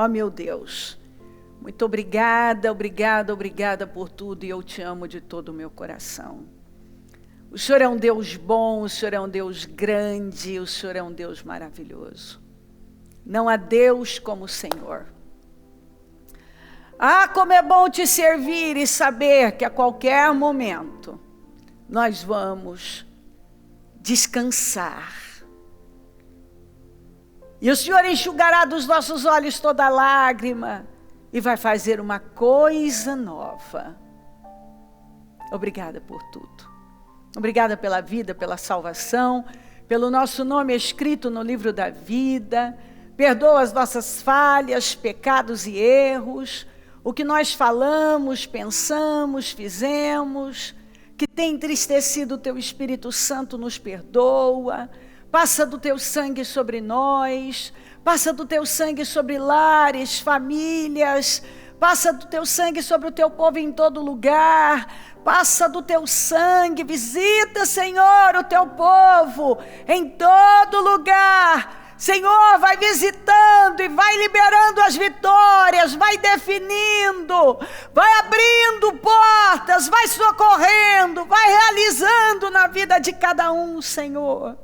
Ó meu Deus, muito obrigada, obrigada, obrigada por tudo, e eu te amo de todo o meu coração. O Senhor é um Deus bom, o Senhor é um Deus grande, o Senhor é um Deus maravilhoso. Não há Deus como o Senhor. Ah, como é bom te servir e saber que a qualquer momento nós vamos descansar. E o Senhor enxugará dos nossos olhos toda lágrima e vai fazer uma coisa nova. Obrigada por tudo. Obrigada pela vida, pela salvação, pelo nosso nome escrito no livro da vida. Perdoa as nossas falhas, pecados e erros, o que nós falamos, pensamos, fizemos, que tem entristecido o Teu Espírito Santo, nos perdoa. Passa do Teu sangue sobre nós, passa do Teu sangue sobre lares, famílias, passa do Teu sangue sobre o Teu povo em todo lugar, passa do Teu sangue, visita, Senhor, o Teu povo em todo lugar. Senhor, vai visitando e vai liberando as vitórias, vai definindo, vai abrindo portas, vai socorrendo, vai realizando na vida de cada um, Senhor.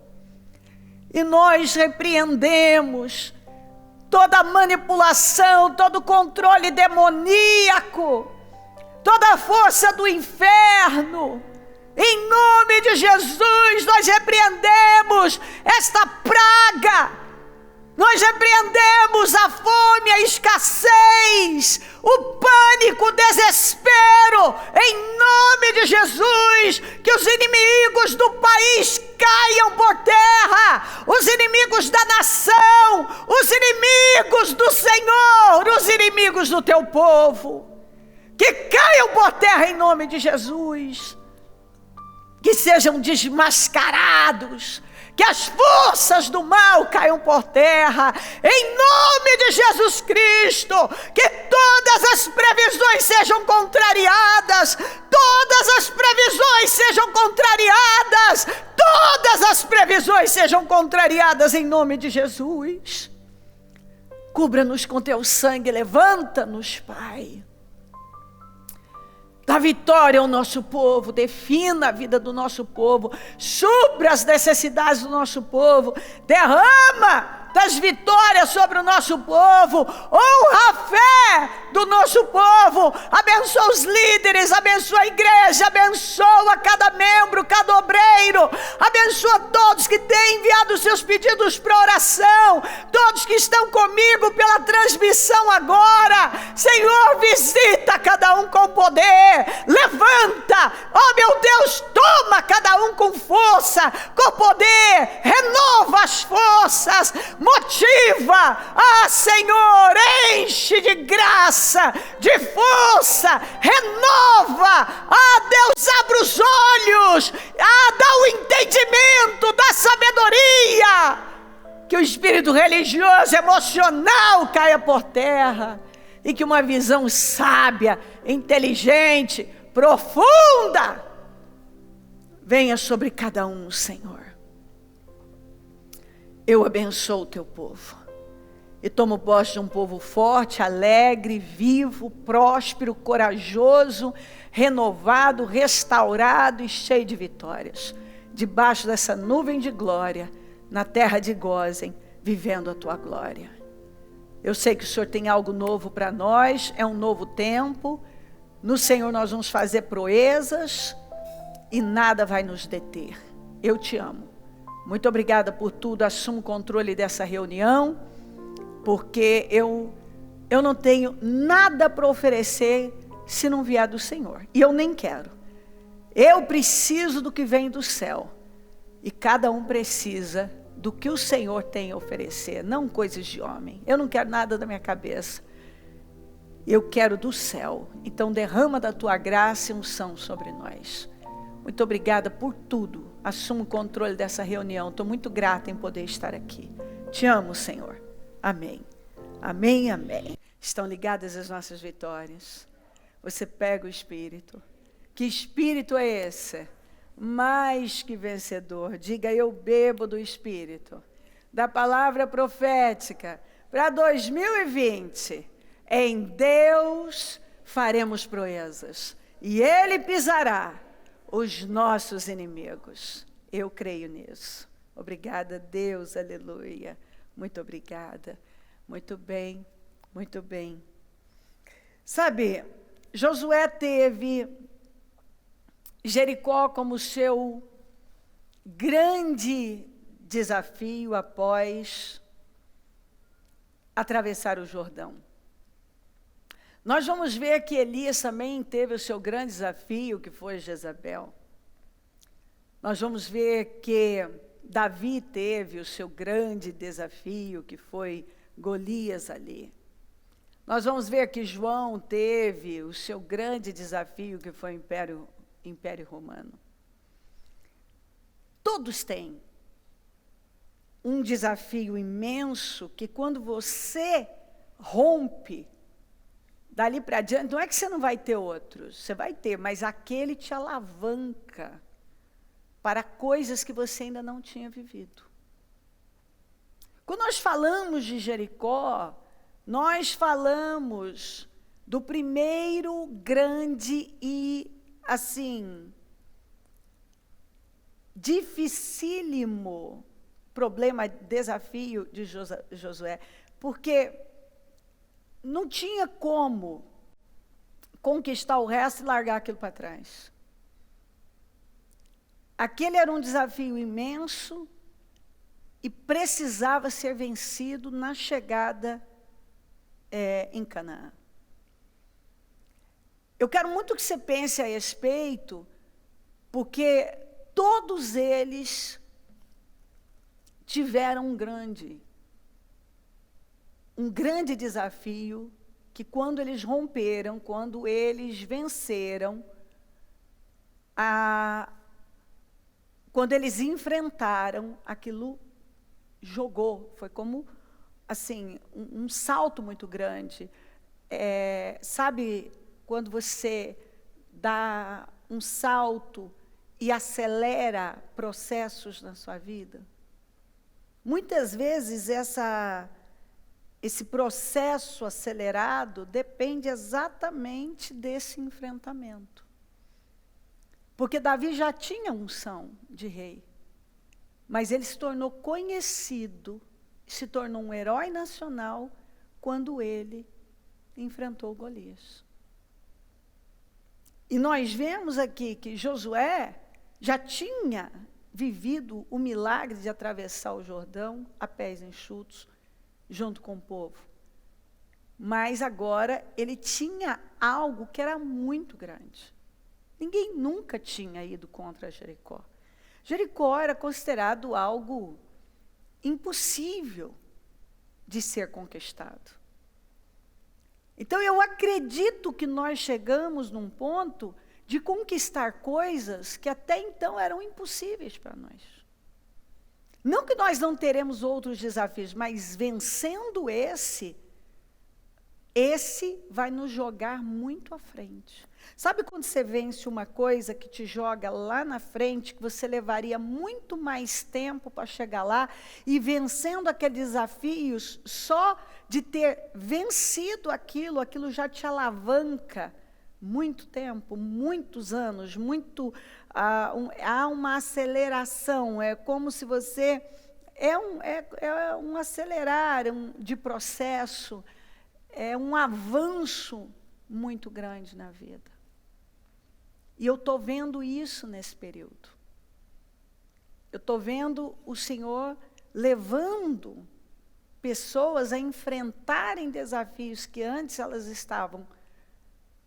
E nós repreendemos toda manipulação, todo controle demoníaco, toda a força do inferno. Em nome de Jesus, nós repreendemos esta praga. Nós repreendemos a fome, a escassez, o pânico, o desespero, em nome de Jesus, que os inimigos do país caiam por terra, os inimigos da nação, os inimigos do Senhor, os inimigos do teu povo, que caiam por terra em nome de Jesus, que sejam desmascarados, que as forças do mal caiam por terra, em nome de Jesus Cristo, que todas as previsões sejam contrariadas, todas as previsões sejam contrariadas, todas as previsões sejam contrariadas em nome de Jesus. Cubra-nos com teu sangue, levanta-nos, Pai. Dá vitória ao nosso povo, defina a vida do nosso povo, supra as necessidades do nosso povo, derrama das vitórias sobre o nosso povo, honra a fé do nosso povo, abençoa os líderes, abençoa a igreja, abençoa cada membro, cada obreiro, abençoa todos que têm enviado seus pedidos para oração, todos que estão comigo pela transmissão agora. Senhor, visita cada um com poder, levanta, oh meu Deus, toma cada um com força, com poder, renova as forças, motiva, Senhor, enche de graça, de força, renova, Deus, abre os olhos, dá o entendimento, dá sabedoria, que o espírito religioso, emocional caia por terra, e que uma visão sábia, inteligente, profunda, venha sobre cada um, Senhor. Eu abençoo o teu povo e tomo posse de um povo forte, alegre, vivo, próspero, corajoso, renovado, restaurado e cheio de vitórias, debaixo dessa nuvem de glória, na terra de Gósen, vivendo a tua glória. Eu sei que o Senhor tem algo novo para nós, é um novo tempo, no Senhor nós vamos fazer proezas e nada vai nos deter. Eu te amo. Muito obrigada por tudo, assumo o controle dessa reunião, porque eu não tenho nada para oferecer se não vier do Senhor, e eu nem quero. Eu preciso do que vem do céu, e cada um precisa do que o Senhor tem a oferecer, não coisas de homem. Eu não quero nada da minha cabeça, eu quero do céu. Então derrama da tua graça e unção sobre nós. Muito obrigada por tudo. Assumo o controle dessa reunião. Estou muito grata em poder estar aqui. Te amo, Senhor. Amém. Amém, amém. Estão ligadas as nossas vitórias. Você pega o Espírito. Que Espírito é esse? Mais que vencedor. Diga, eu bebo do Espírito. Da palavra profética. para 2020, em Deus faremos proezas. E Ele pisará os nossos inimigos. Eu creio nisso. Obrigada, Deus, aleluia. Muito obrigada. Muito bem, muito bem. Sabe, Josué teve Jericó como seu grande desafio após atravessar o Jordão. Nós vamos ver que Elias também teve o seu grande desafio, que foi Jezabel. Nós vamos ver que Davi teve o seu grande desafio, que foi Golias ali. Nós vamos ver que João teve o seu grande desafio, que foi o Império Romano. Todos têm um desafio imenso que quando você rompe, dali para adiante, não é que você não vai ter outros, você vai ter, mas aquele te alavanca para coisas que você ainda não tinha vivido. Quando nós falamos de Jericó, nós falamos do primeiro grande e, assim, dificílimo problema, desafio de Josué, porque não tinha como conquistar o resto e largar aquilo para trás. Aquele era um desafio imenso e precisava ser vencido na chegada em Canaã. Eu quero muito que você pense a respeito, porque todos eles tiveram um grande desafio, que quando eles romperam, quando eles venceram, quando eles enfrentaram, aquilo jogou, foi como assim, um salto muito grande. Sabe quando você dá um salto e acelera processos na sua vida? Muitas vezes esse processo acelerado depende exatamente desse enfrentamento. Porque Davi já tinha unção de rei, mas ele se tornou conhecido, se tornou um herói nacional quando ele enfrentou Golias. E nós vemos aqui que Josué já tinha vivido o milagre de atravessar o Jordão a pés enxutos, junto com o povo. Mas agora ele tinha algo que era muito grande. Ninguém nunca tinha ido contra Jericó. Jericó era considerado algo impossível de ser conquistado. Então eu acredito que nós chegamos num ponto de conquistar coisas que até então eram impossíveis para nós. Não que nós não teremos outros desafios, mas vencendo esse vai nos jogar muito à frente. Sabe quando você vence uma coisa que te joga lá na frente, que você levaria muito mais tempo para chegar lá, e vencendo aqueles desafios, só de ter vencido aquilo já te alavanca muito tempo, muitos anos, há uma aceleração, é como se você, é um acelerar de processo, é um avanço muito grande na vida. E eu estou vendo isso nesse período. Eu estou vendo o Senhor levando pessoas a enfrentarem desafios que antes elas estavam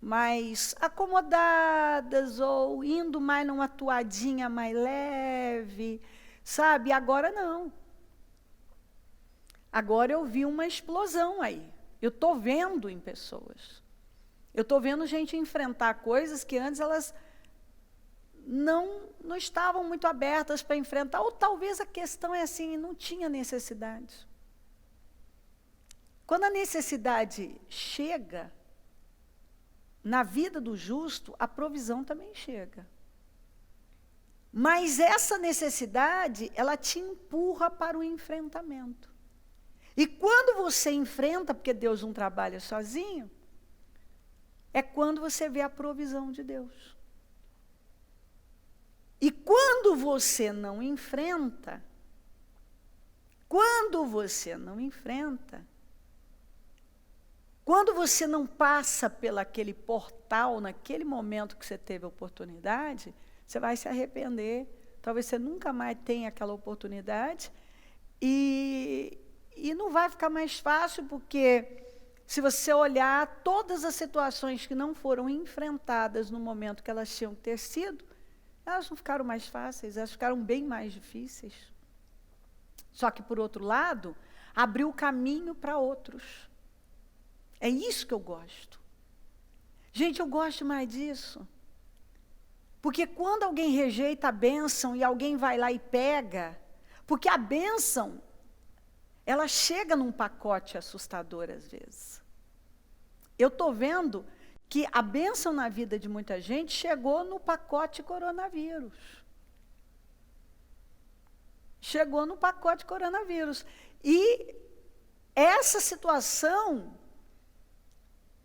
mais acomodadas ou indo mais numa toadinha mais leve, sabe? Agora não. Agora eu vi uma explosão aí. Eu estou vendo em pessoas. Eu estou vendo gente enfrentar coisas que antes elas não estavam muito abertas para enfrentar, ou talvez a questão é assim, não tinha necessidade. Quando a necessidade chega, na vida do justo, a provisão também chega. Mas essa necessidade, ela te empurra para o enfrentamento. E quando você enfrenta, porque Deus não trabalha sozinho, é quando você vê a provisão de Deus. E quando você não enfrenta, quando você não passa pelaquele portal, naquele momento que você teve a oportunidade, você vai se arrepender. Talvez você nunca mais tenha aquela oportunidade e não vai ficar mais fácil, porque se você olhar todas as situações que não foram enfrentadas no momento que elas tinham que ter sido, elas não ficaram mais fáceis, elas ficaram bem mais difíceis. Só que, por outro lado, abriu caminho para outros. É isso que eu gosto. Gente, eu gosto mais disso. Porque quando alguém rejeita a bênção e alguém vai lá e pega, porque a bênção, ela chega num pacote assustador às vezes. Eu estou vendo que a bênção na vida de muita gente chegou no pacote coronavírus. Chegou no pacote coronavírus. E essa situação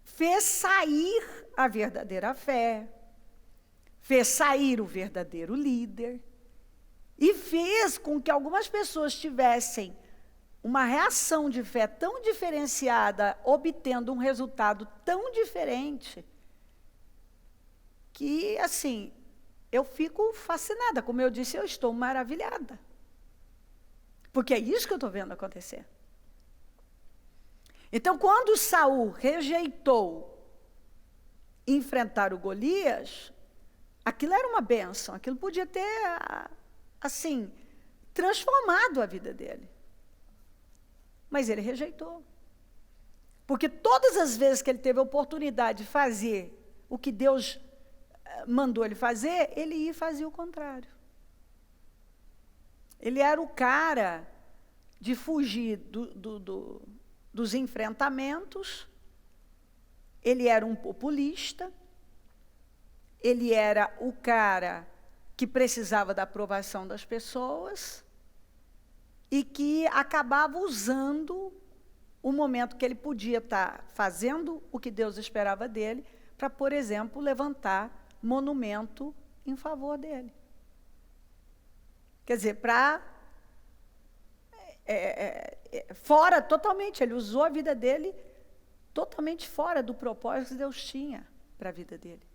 fez sair a verdadeira fé, fez sair o verdadeiro líder, e fez com que algumas pessoas tivessem uma reação de fé tão diferenciada, obtendo um resultado tão diferente, que, assim, eu fico fascinada. Como eu disse, eu estou maravilhada. Porque é isso que eu estou vendo acontecer. Então, quando Saul rejeitou enfrentar o Golias, aquilo era uma bênção, aquilo podia ter, assim, transformado a vida dele. Mas ele rejeitou. Porque todas as vezes que ele teve a oportunidade de fazer o que Deus mandou ele fazer, ele ia fazer o contrário. Ele era o cara de fugir dos enfrentamentos, ele era um populista, ele era o cara que precisava da aprovação das pessoas e que acabava usando o momento que ele podia estar fazendo o que Deus esperava dele para, por exemplo, levantar monumento em favor dele. Quer dizer, fora totalmente, ele usou a vida dele totalmente fora do propósito que Deus tinha para a vida dele.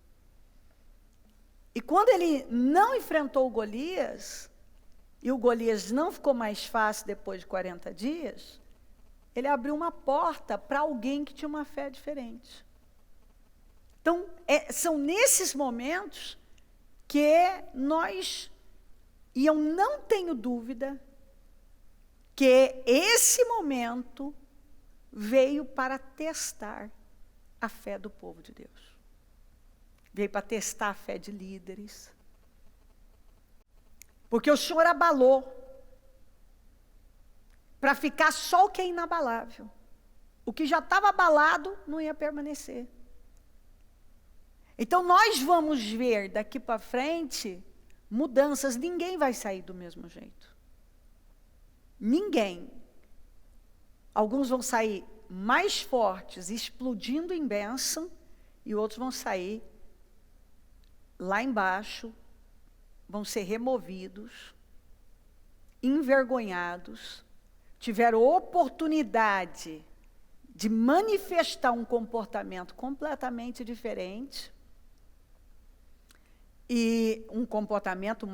E quando ele não enfrentou o Golias, e o Golias não ficou mais fácil depois de 40 dias, ele abriu uma porta para alguém que tinha uma fé diferente. Então, são nesses momentos que nós, e eu não tenho dúvida, que esse momento veio para testar a fé do povo de Deus. Veio para testar a fé de líderes. Porque o Senhor abalou para ficar só o que é inabalável. O que já estava abalado não ia permanecer. Então nós vamos ver daqui para frente mudanças. Ninguém vai sair do mesmo jeito. Ninguém. Alguns vão sair mais fortes, explodindo em bênção, e outros vão sair lá embaixo, vão ser removidos, envergonhados, tiveram oportunidade de manifestar um comportamento completamente diferente, e um comportamento,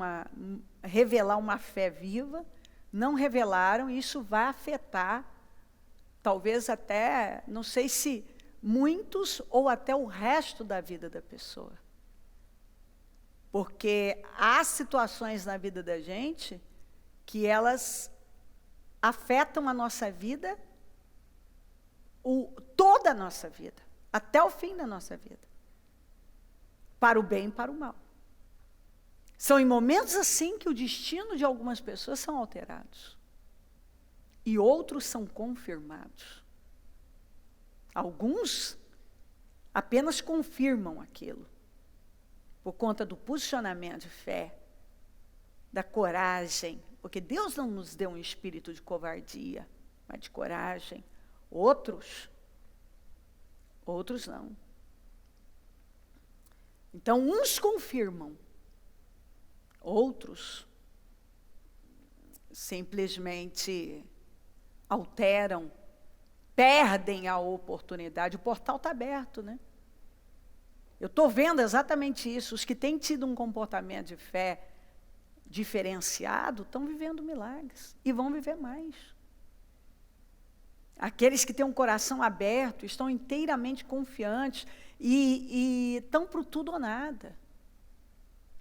revelar uma fé viva, não revelaram, e isso vai afetar, talvez até, não sei se muitos, ou até o resto da vida da pessoa. Porque há situações na vida da gente que elas afetam a nossa vida, toda a nossa vida, até o fim da nossa vida. Para o bem e para o mal. São em momentos assim que o destino de algumas pessoas são alterados. E outros são confirmados. Alguns apenas confirmam aquilo. Por conta do posicionamento de fé, da coragem, porque Deus não nos deu um espírito de covardia, mas de coragem. Outros não. Então, uns confirmam, outros simplesmente alteram, perdem a oportunidade. O portal está aberto, né? Eu estou vendo exatamente isso. Os que têm tido um comportamento de fé diferenciado estão vivendo milagres e vão viver mais. Aqueles que têm um coração aberto, estão inteiramente confiantes e estão para o tudo ou nada.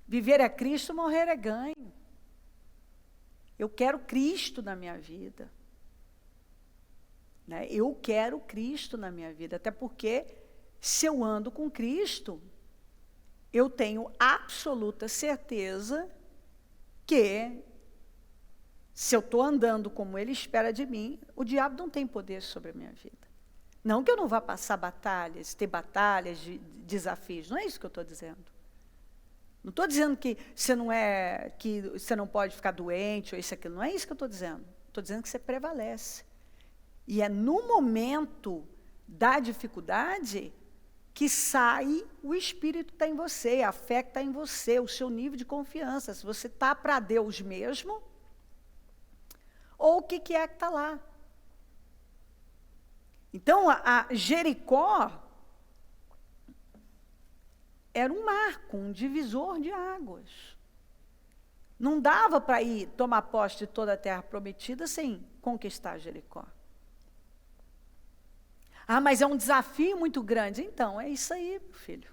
Viver é Cristo, morrer é ganho. Eu quero Cristo na minha vida. Né? Eu quero Cristo na minha vida, até porque se eu ando com Cristo, eu tenho absoluta certeza que, se eu estou andando como Ele espera de mim, o diabo não tem poder sobre a minha vida. Não que eu não vá passar batalhas, ter batalhas, desafios, não é isso que eu estou dizendo. Não estou dizendo que você não pode ficar doente ou isso, aquilo, não é isso que eu estou dizendo. Estou dizendo que você prevalece. E é no momento da dificuldade que sai o Espírito que está em você, a fé que está em você, o seu nível de confiança. Se você está para Deus mesmo, ou o que é que está lá. Então, a Jericó era um marco, um divisor de águas. Não dava para ir tomar posse de toda a terra prometida sem conquistar Jericó. Ah, mas é um desafio muito grande. Então, é isso aí, meu filho.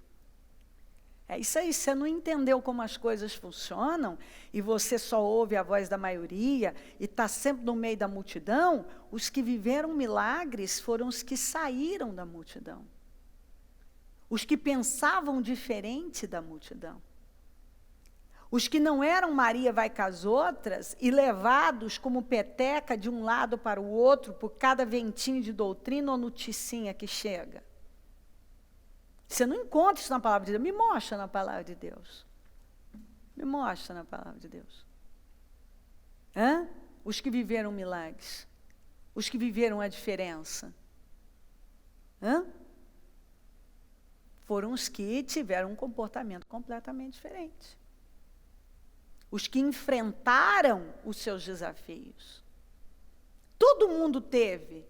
É isso aí. Você não entendeu como as coisas funcionam e você só ouve a voz da maioria e está sempre no meio da multidão. Os que viveram milagres foram os que saíram da multidão. Os que pensavam diferente da multidão. Os que não eram Maria vai com as outras e levados como peteca de um lado para o outro por cada ventinho de doutrina ou noticinha que chega. Você não encontra isso na palavra de Deus. Me mostra na palavra de Deus. Me mostra na palavra de Deus. Hã? Os que viveram milagres. Os que viveram a diferença. Hã? Foram os que tiveram um comportamento completamente diferente. Os que enfrentaram os seus desafios. Todo mundo teve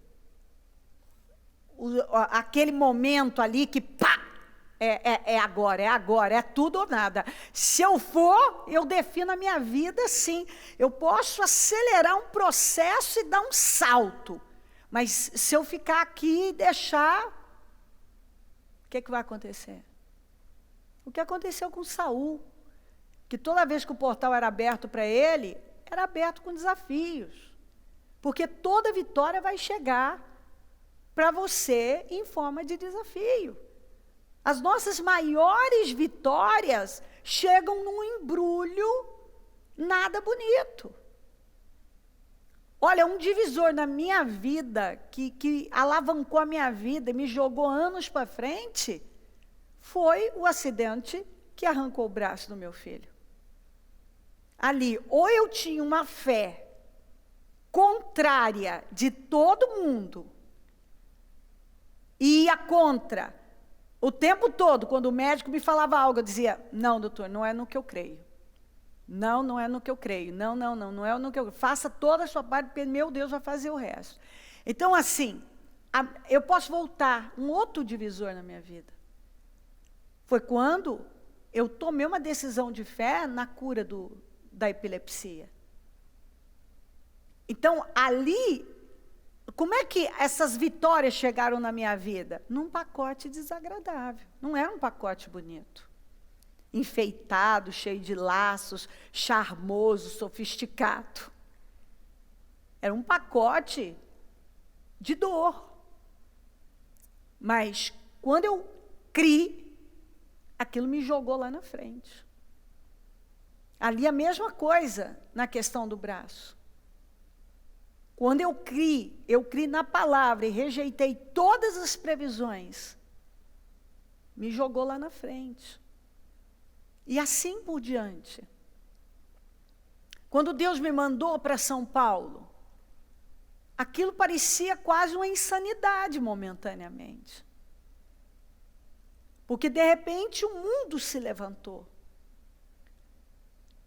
aquele momento ali que pá, é agora, é tudo ou nada. Se eu for, eu defino a minha vida assim. Eu posso acelerar um processo e dar um salto. Mas se eu ficar aqui e deixar, o que vai acontecer? O que aconteceu com Saul? Que toda vez que o portal era aberto para ele, era aberto com desafios. Porque toda vitória vai chegar para você em forma de desafio. As nossas maiores vitórias chegam num embrulho nada bonito. Olha, um divisor na minha vida, que alavancou a minha vida e me jogou anos para frente, foi o acidente que arrancou o braço do meu filho. Ali, ou eu tinha uma fé contrária de todo mundo, e ia contra, o tempo todo, quando o médico me falava algo, eu dizia, não, doutor, não é no que eu creio. Não, não é no que eu creio. Não é no que eu creio. Faça toda a sua parte, porque meu Deus vai fazer o resto. Então, assim, eu posso voltar, um outro divisor na minha vida. Foi quando eu tomei uma decisão de fé na cura da epilepsia. Então, ali, como é que essas vitórias chegaram na minha vida? Num pacote desagradável. Não era um pacote bonito. Enfeitado, cheio de laços, charmoso, sofisticado. Era um pacote de dor. Mas, quando eu criei, aquilo me jogou lá na frente. Ali a mesma coisa na questão do braço. Quando eu criei na palavra e rejeitei todas as previsões, me jogou lá na frente. E assim por diante. Quando Deus me mandou para São Paulo, aquilo parecia quase uma insanidade momentaneamente. Porque de repente o mundo se levantou.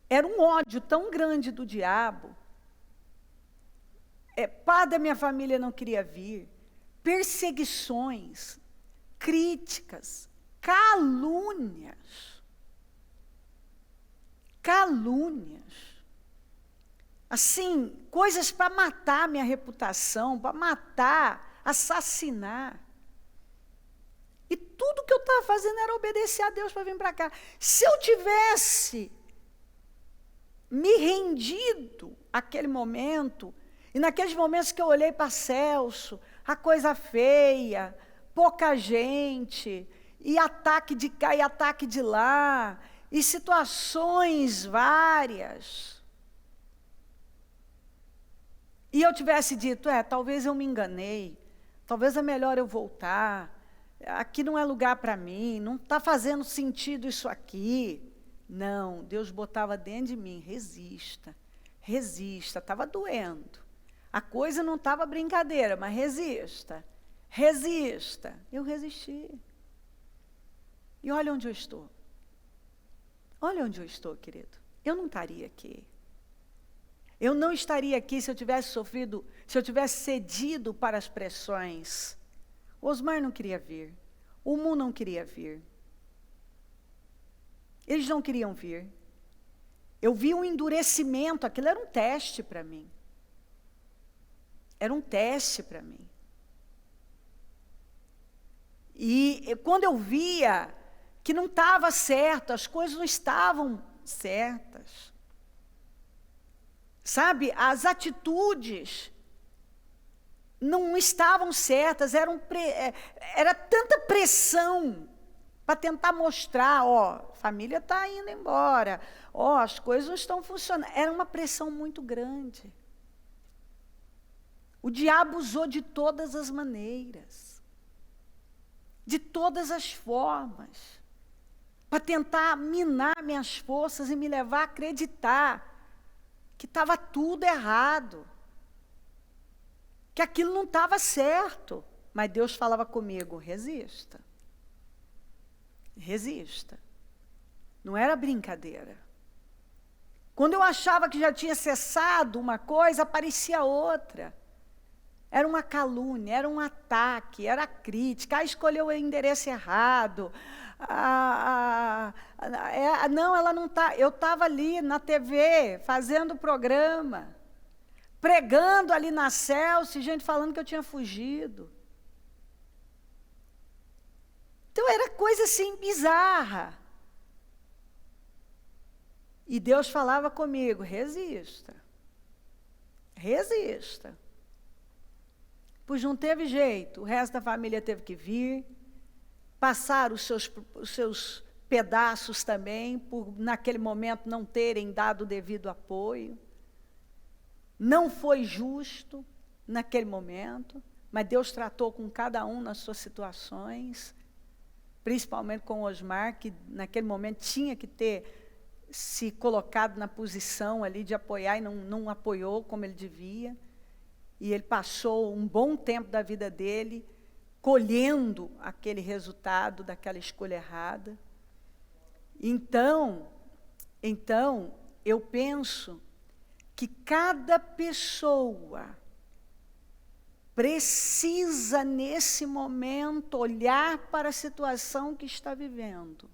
Era um ódio tão grande do diabo. Pá da minha família não queria vir. Perseguições, críticas, calúnias. Assim, coisas para matar minha reputação, para matar, assassinar. E tudo que eu estava fazendo era obedecer a Deus para vir para cá. Se eu tivesse me rendido àquele momento, e naqueles momentos que eu olhei para Celso, a coisa feia, pouca gente, e ataque de cá e ataque de lá, e situações várias. E eu tivesse dito, talvez eu me enganei, talvez é melhor eu voltar, aqui não é lugar para mim, não está fazendo sentido isso aqui. Não, Deus botava dentro de mim, resista, estava doendo. A coisa não estava brincadeira, mas resista. Eu resisti. E olha onde eu estou. Olha onde eu estou, querido. Eu não estaria aqui. Eu não estaria aqui se eu tivesse sofrido, se eu tivesse cedido para as pressões. O Osmar não queria vir. O Mu não queria vir. Eles não queriam vir. Eu vi um endurecimento, aquilo era um teste para mim. Era um teste para mim. E quando eu via que não estava certo, as coisas não estavam certas. Sabe, as atitudes não estavam certas, era tanta pressão para tentar mostrar, a família está indo embora, as coisas não estão funcionando. Era uma pressão muito grande. O diabo usou de todas as maneiras, de todas as formas, para tentar minar minhas forças e me levar a acreditar que estava tudo errado, que aquilo não estava certo. Mas Deus falava comigo, resista. Não era brincadeira. Quando eu achava que já tinha cessado uma coisa, aparecia outra. Era uma calúnia, era um ataque, era crítica. Escolheu o endereço errado. Não, ela não está. Eu estava ali na TV, fazendo programa, pregando ali na Celso, gente falando que eu tinha fugido. Então era coisa assim bizarra. E Deus falava comigo, resista. Pois não teve jeito, o resto da família teve que vir, passar os seus pedaços também, por naquele momento não terem dado o devido apoio. Não foi justo naquele momento, mas Deus tratou com cada um nas suas situações, principalmente com o Osmar, que naquele momento tinha que ter se colocado na posição ali de apoiar e não apoiou como ele devia. E ele passou um bom tempo da vida dele colhendo aquele resultado daquela escolha errada. Então, eu penso que cada pessoa precisa, nesse momento, olhar para a situação que está vivendo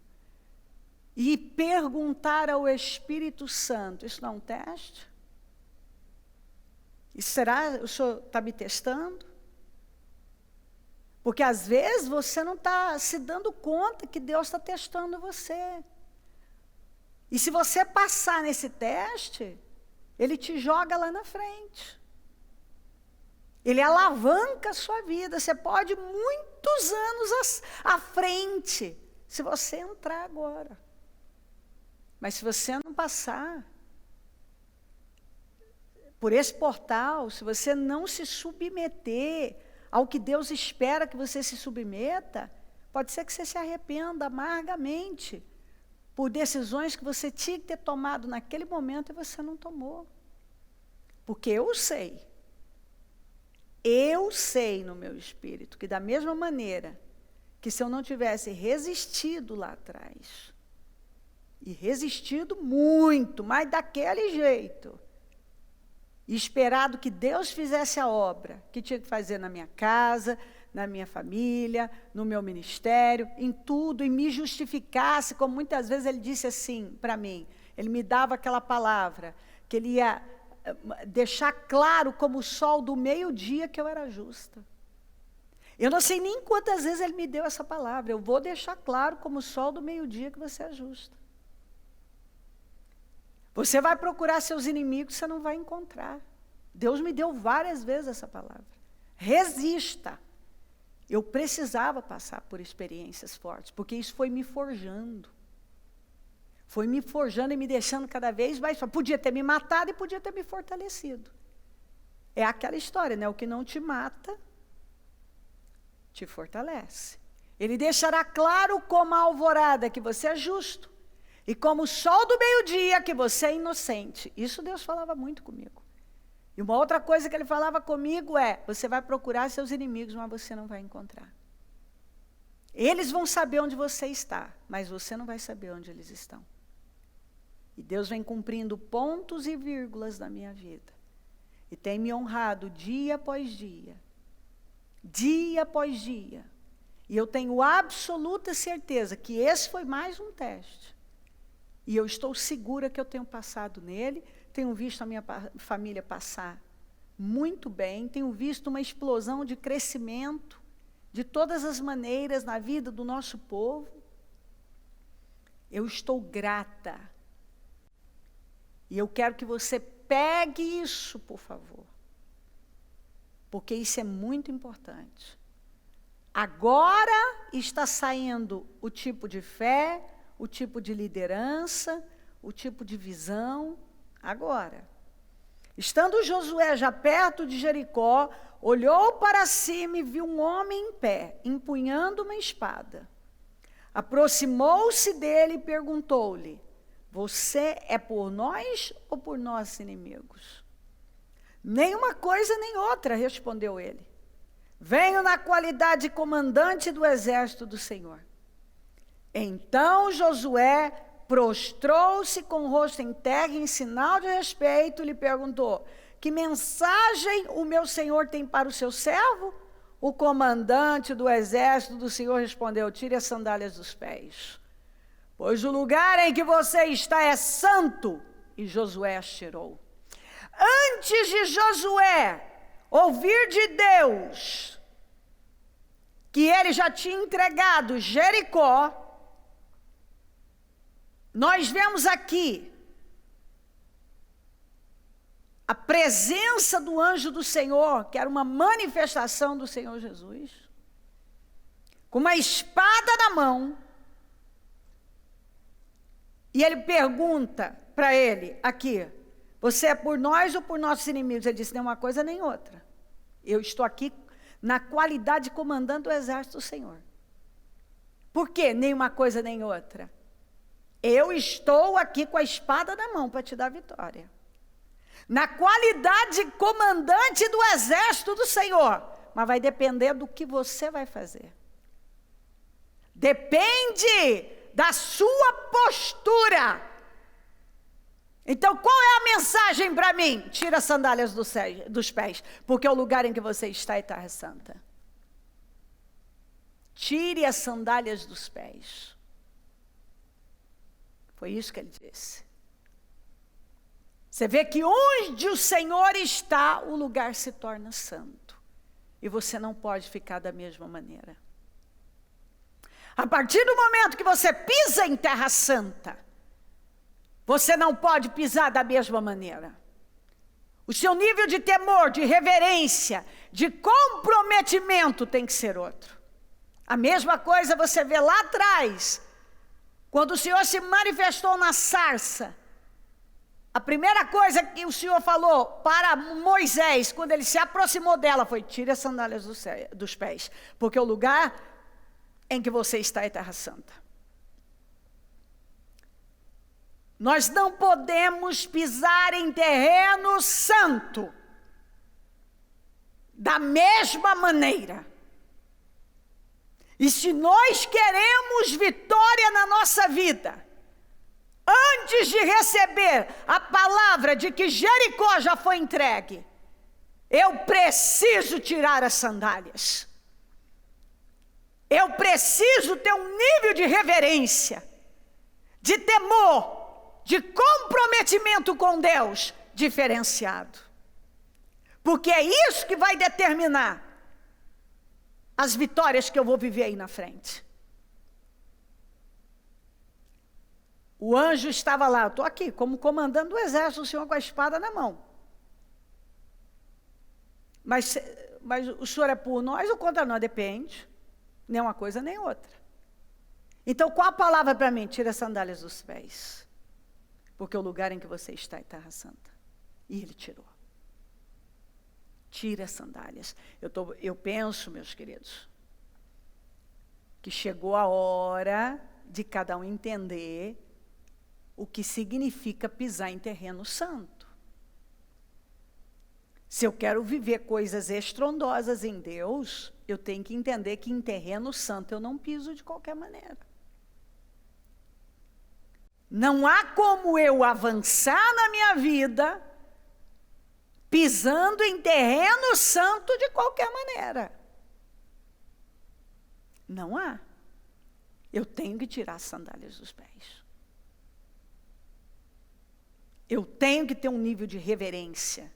e perguntar ao Espírito Santo, isso não é um teste? E será, o senhor está me testando? Porque às vezes você não está se dando conta que Deus está testando você. E se você passar nesse teste, Ele te joga lá na frente. Ele alavanca a sua vida. Você pode ir muitos anos à frente, se você entrar agora. Mas se você não passar por esse portal, se você não se submeter ao que Deus espera que você se submeta, pode ser que você se arrependa amargamente por decisões que você tinha que ter tomado naquele momento e você não tomou. Porque eu sei Eu sei no meu espírito que da mesma maneira que se eu não tivesse resistido lá atrás, e resistido muito, mas daquele jeito, e esperado que Deus fizesse a obra que tinha que fazer na minha casa, na minha família, no meu ministério, em tudo, e me justificasse, como muitas vezes ele disse assim para mim, ele me dava aquela palavra, que ele ia deixar claro como o sol do meio-dia que eu era justa. Eu não sei nem quantas vezes ele me deu essa palavra, eu vou deixar claro como o sol do meio-dia que você é justa. Você vai procurar seus inimigos, você não vai encontrar. Deus me deu várias vezes essa palavra. Resista. Eu precisava passar por experiências fortes, porque isso foi me forjando. Foi me forjando e me deixando cada vez mais. Podia ter me matado e podia ter me fortalecido. É aquela história, né? O que não te mata, te fortalece. Ele deixará claro como a alvorada que você é justo, e como o sol do meio-dia que você é inocente. Isso Deus falava muito comigo. E uma outra coisa que ele falava comigo é, você vai procurar seus inimigos, mas você não vai encontrar. Eles vão saber onde você está, mas você não vai saber onde eles estão. E Deus vem cumprindo pontos e vírgulas na minha vida. E tem me honrado dia após dia. Dia após dia. E eu tenho absoluta certeza que esse foi mais um teste. E eu estou segura que eu tenho passado nele, tenho visto a minha família passar muito bem, tenho visto uma explosão de crescimento de todas as maneiras na vida do nosso povo. Eu estou grata. E eu quero que você pegue isso, por favor. Porque isso é muito importante. Agora está saindo o tipo de fé, o tipo de liderança, o tipo de visão. Agora. Estando Josué já perto de Jericó, olhou para cima e viu um homem em pé, empunhando uma espada. Aproximou-se dele e perguntou-lhe, você é por nós ou por nossos inimigos? Nem uma coisa nem outra, respondeu ele. Venho na qualidade de comandante do exército do Senhor. Então Josué prostrou-se com o rosto em terra em sinal de respeito e lhe perguntou, que mensagem o meu Senhor tem para o seu servo? O comandante do exército do Senhor respondeu, tire as sandálias dos pés, pois o lugar em que você está é santo. E Josué as tirou. Antes de Josué ouvir de Deus que ele já tinha entregado Jericó, nós vemos aqui a presença do anjo do Senhor, que era uma manifestação do Senhor Jesus, com uma espada na mão, e ele pergunta para ele, aqui, você é por nós ou por nossos inimigos? Ele disse, nem uma coisa nem outra. Eu estou aqui na qualidade de comandante do exército do Senhor. Por quê? Nem uma coisa nem outra. Eu estou aqui com a espada na mão para te dar vitória. Na qualidade de comandante do exército do Senhor. Mas vai depender do que você vai fazer. Depende da sua postura. Então, qual é a mensagem para mim? Tira as sandálias dos pés, porque o lugar em que você está é terra santa. Tire as sandálias dos pés. Foi isso que ele disse. Você vê que onde o Senhor está, o lugar se torna santo. E você não pode ficar da mesma maneira. A partir do momento que você pisa em terra santa, você não pode pisar da mesma maneira. O seu nível de temor, de reverência, de comprometimento tem que ser outro. A mesma coisa você vê lá atrás, quando o Senhor se manifestou na sarça. A primeira coisa que o Senhor falou para Moisés, quando ele se aproximou dela, foi, tire as sandálias dos pés, porque o lugar em que você está é terra santa. Nós não podemos pisar em terreno santo. da mesma maneira. E se nós queremos vitória na nossa vida, antes de receber a palavra de que Jericó já foi entregue, eu preciso tirar as sandálias. Eu preciso ter um nível de reverência, de temor, de comprometimento com Deus diferenciado. Porque é isso que vai determinar as vitórias que eu vou viver aí na frente. O anjo estava lá, eu estou aqui, como comandante do exército, o Senhor com a espada na mão. Mas o Senhor é por nós ou contra nós? Depende. Nem uma coisa nem outra. Então, qual a palavra para mim? Tira as sandálias dos pés. Porque o lugar em que você está é terra santa. E ele tirou. Tira as sandálias. Eu penso, meus queridos, que chegou a hora de cada um entender o que significa pisar em terreno santo. Se eu quero viver coisas estrondosas em Deus, eu tenho que entender que em terreno santo eu não piso de qualquer maneira. Não há como eu avançar na minha vida pisando em terreno santo de qualquer maneira. Não há. Eu tenho que tirar as sandálias dos pés. Eu tenho que ter um nível de reverência.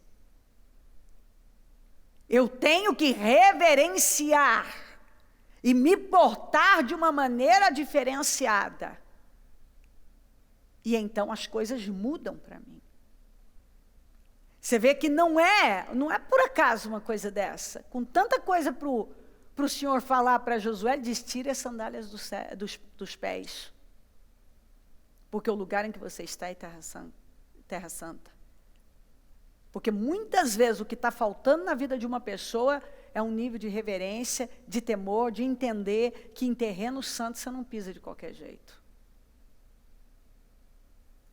Eu tenho que reverenciar e me portar de uma maneira diferenciada. E então as coisas mudam para mim. Você vê que não é por acaso uma coisa dessa. Com tanta coisa para o Senhor falar para Josué, ele diz, tire as sandálias dos pés. Porque o lugar em que você está é terra santa. Porque muitas vezes o que está faltando na vida de uma pessoa é um nível de reverência, de temor, de entender que em terreno santo você não pisa de qualquer jeito.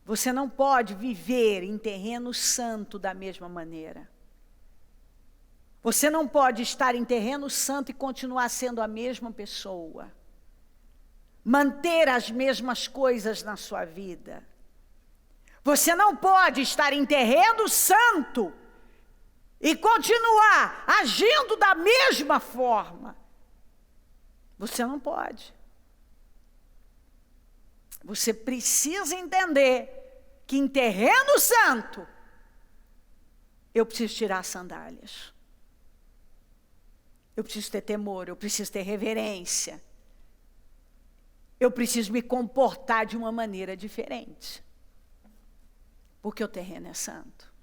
Você não pode viver em terreno santo da mesma maneira. Você não pode estar em terreno santo e continuar sendo a mesma pessoa. Manter as mesmas coisas na sua vida. Você não pode estar em terreno santo e continuar agindo da mesma forma. Você não pode. Você precisa entender que em terreno santo eu preciso tirar as sandálias. Eu preciso ter temor, eu preciso ter reverência. Eu preciso me comportar de uma maneira diferente. Porque o terreno é santo.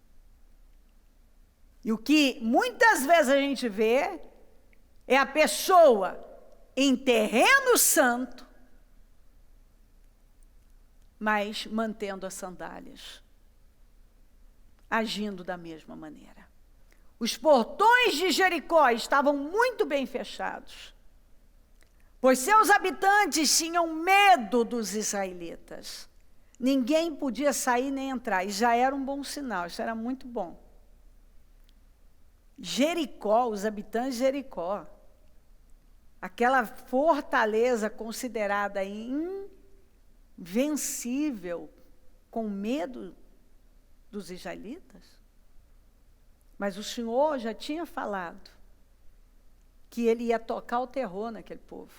E o que muitas vezes a gente vê é a pessoa em terreno santo, mas mantendo as sandálias, agindo da mesma maneira. Os portões de Jericó estavam muito bem fechados, pois seus habitantes tinham medo dos israelitas. Ninguém podia sair nem entrar, e já era um bom sinal, isso era muito bom. Jericó, os habitantes de Jericó, aquela fortaleza considerada invencível, com medo dos israelitas. Mas o Senhor já tinha falado que ele ia tocar o terror naquele povo.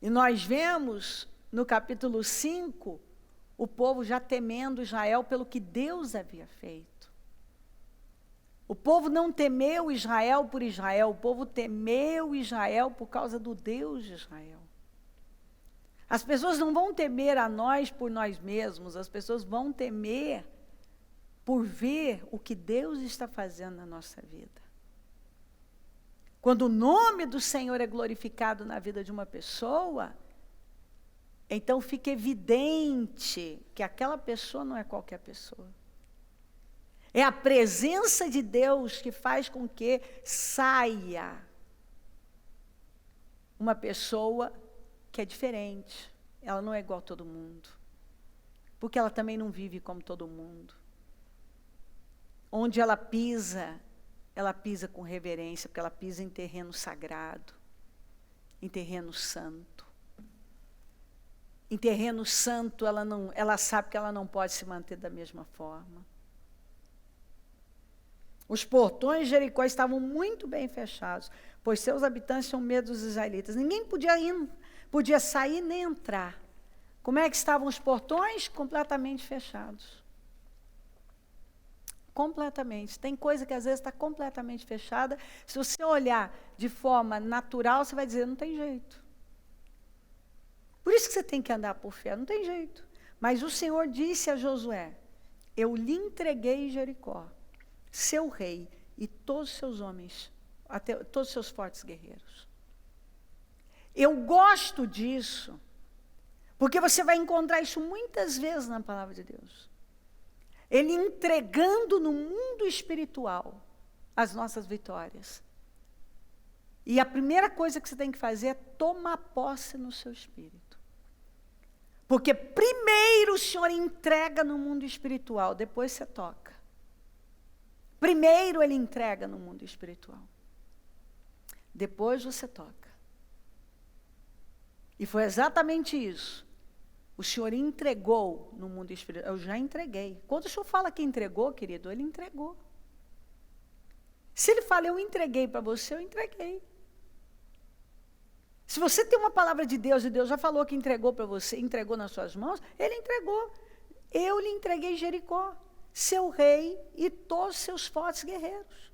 E nós vemos no capítulo 5, o povo já temendo Israel pelo que Deus havia feito. O povo não temeu Israel por Israel, o povo temeu Israel por causa do Deus de Israel. As pessoas não vão temer a nós por nós mesmos, as pessoas vão temer por ver o que Deus está fazendo na nossa vida. Quando o nome do Senhor é glorificado na vida de uma pessoa, então fica evidente que aquela pessoa não é qualquer pessoa. É a presença de Deus que faz com que saia uma pessoa que é diferente. Ela não é igual a todo mundo. Porque ela também não vive como todo mundo. Onde ela pisa, ela pisa com reverência, porque ela pisa em terreno sagrado, em terreno santo. Em terreno santo, ela sabe que ela não pode se manter da mesma forma. Os portões de Jericó estavam muito bem fechados, pois seus habitantes tinham medo dos israelitas. Ninguém podia sair nem entrar. Como é que estavam os portões? Completamente fechados. Completamente. Tem coisa que às vezes está completamente fechada. Se você olhar de forma natural, você vai dizer, não tem jeito. Por isso que você tem que andar por fé, não tem jeito. Mas o Senhor disse a Josué, eu lhe entreguei Jericó, seu rei e todos os seus homens, até todos os seus fortes guerreiros. Eu gosto disso, porque você vai encontrar isso muitas vezes na palavra de Deus. Ele entregando no mundo espiritual as nossas vitórias. E a primeira coisa que você tem que fazer é tomar posse no seu espírito. Porque primeiro o Senhor entrega no mundo espiritual, depois você toca. Primeiro ele entrega no mundo espiritual. Depois você toca. E foi exatamente isso. O Senhor entregou no mundo espiritual. Eu já entreguei. Quando o Senhor fala que entregou, querido, ele entregou. Se ele fala, eu entreguei para você, eu entreguei. Se você tem uma palavra de Deus, e Deus já falou que entregou para você, entregou nas suas mãos, ele entregou. Eu lhe entreguei Jericó, seu rei e todos os seus fortes guerreiros.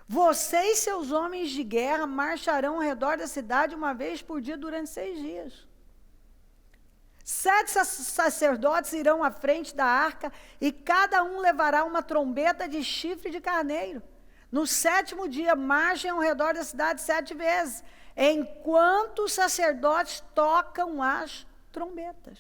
Você e seus homens de guerra marcharão ao redor da cidade uma vez por dia durante 6 dias. 7 sacerdotes irão à frente da arca e cada um levará uma trombeta de chifre de carneiro. No 7º dia, marchem ao redor da cidade 7 vezes, enquanto os sacerdotes tocam as trombetas.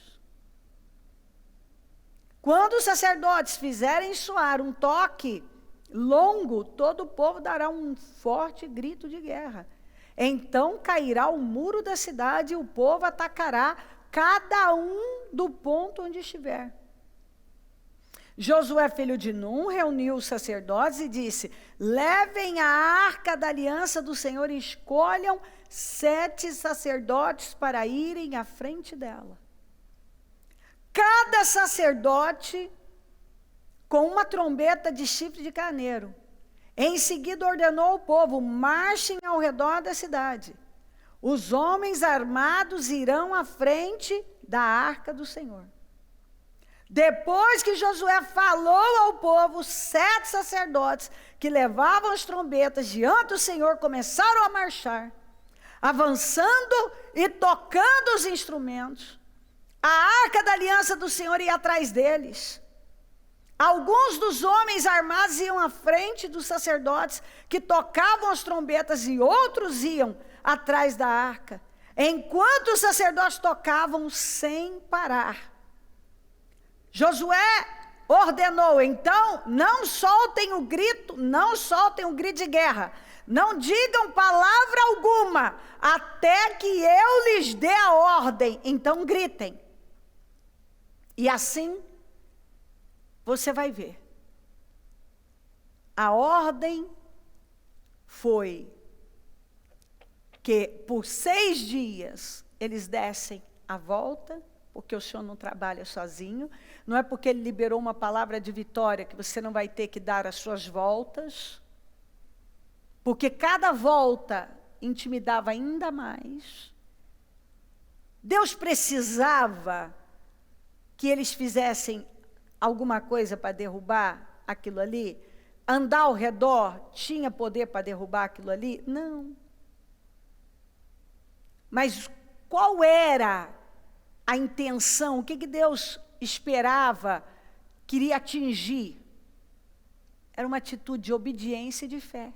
Quando os sacerdotes fizerem soar um toque longo, todo o povo dará um forte grito de guerra. Então cairá o muro da cidade e o povo atacará cada um do ponto onde estiver. Josué, filho de Num, reuniu os sacerdotes e disse, levem a arca da aliança do Senhor e escolham 7 sacerdotes para irem à frente dela. Cada sacerdote com uma trombeta de chifre de carneiro. Em seguida ordenou ao povo, marchem ao redor da cidade. Os homens armados irão à frente da arca do Senhor. Depois que Josué falou ao povo, 7 sacerdotes que levavam as trombetas diante do Senhor começaram a marchar, avançando e tocando os instrumentos. A arca da aliança do Senhor ia atrás deles. Alguns dos homens armados iam à frente dos sacerdotes que tocavam as trombetas e outros iam atrás da arca, enquanto os sacerdotes tocavam sem parar. Josué ordenou, então, não soltem o grito de guerra, não digam palavra alguma, até que eu lhes dê a ordem, então gritem. E assim, você vai ver. A ordem foi que por 6 dias eles dessem a volta, porque o Senhor não trabalha sozinho, não é porque Ele liberou uma palavra de vitória que você não vai ter que dar as suas voltas, porque cada volta intimidava ainda mais. Deus precisava que eles fizessem alguma coisa para derrubar aquilo ali? Andar ao redor tinha poder para derrubar aquilo ali? Não. Mas qual era a intenção? O que Deus esperava, queria atingir? Era uma atitude de obediência e de fé.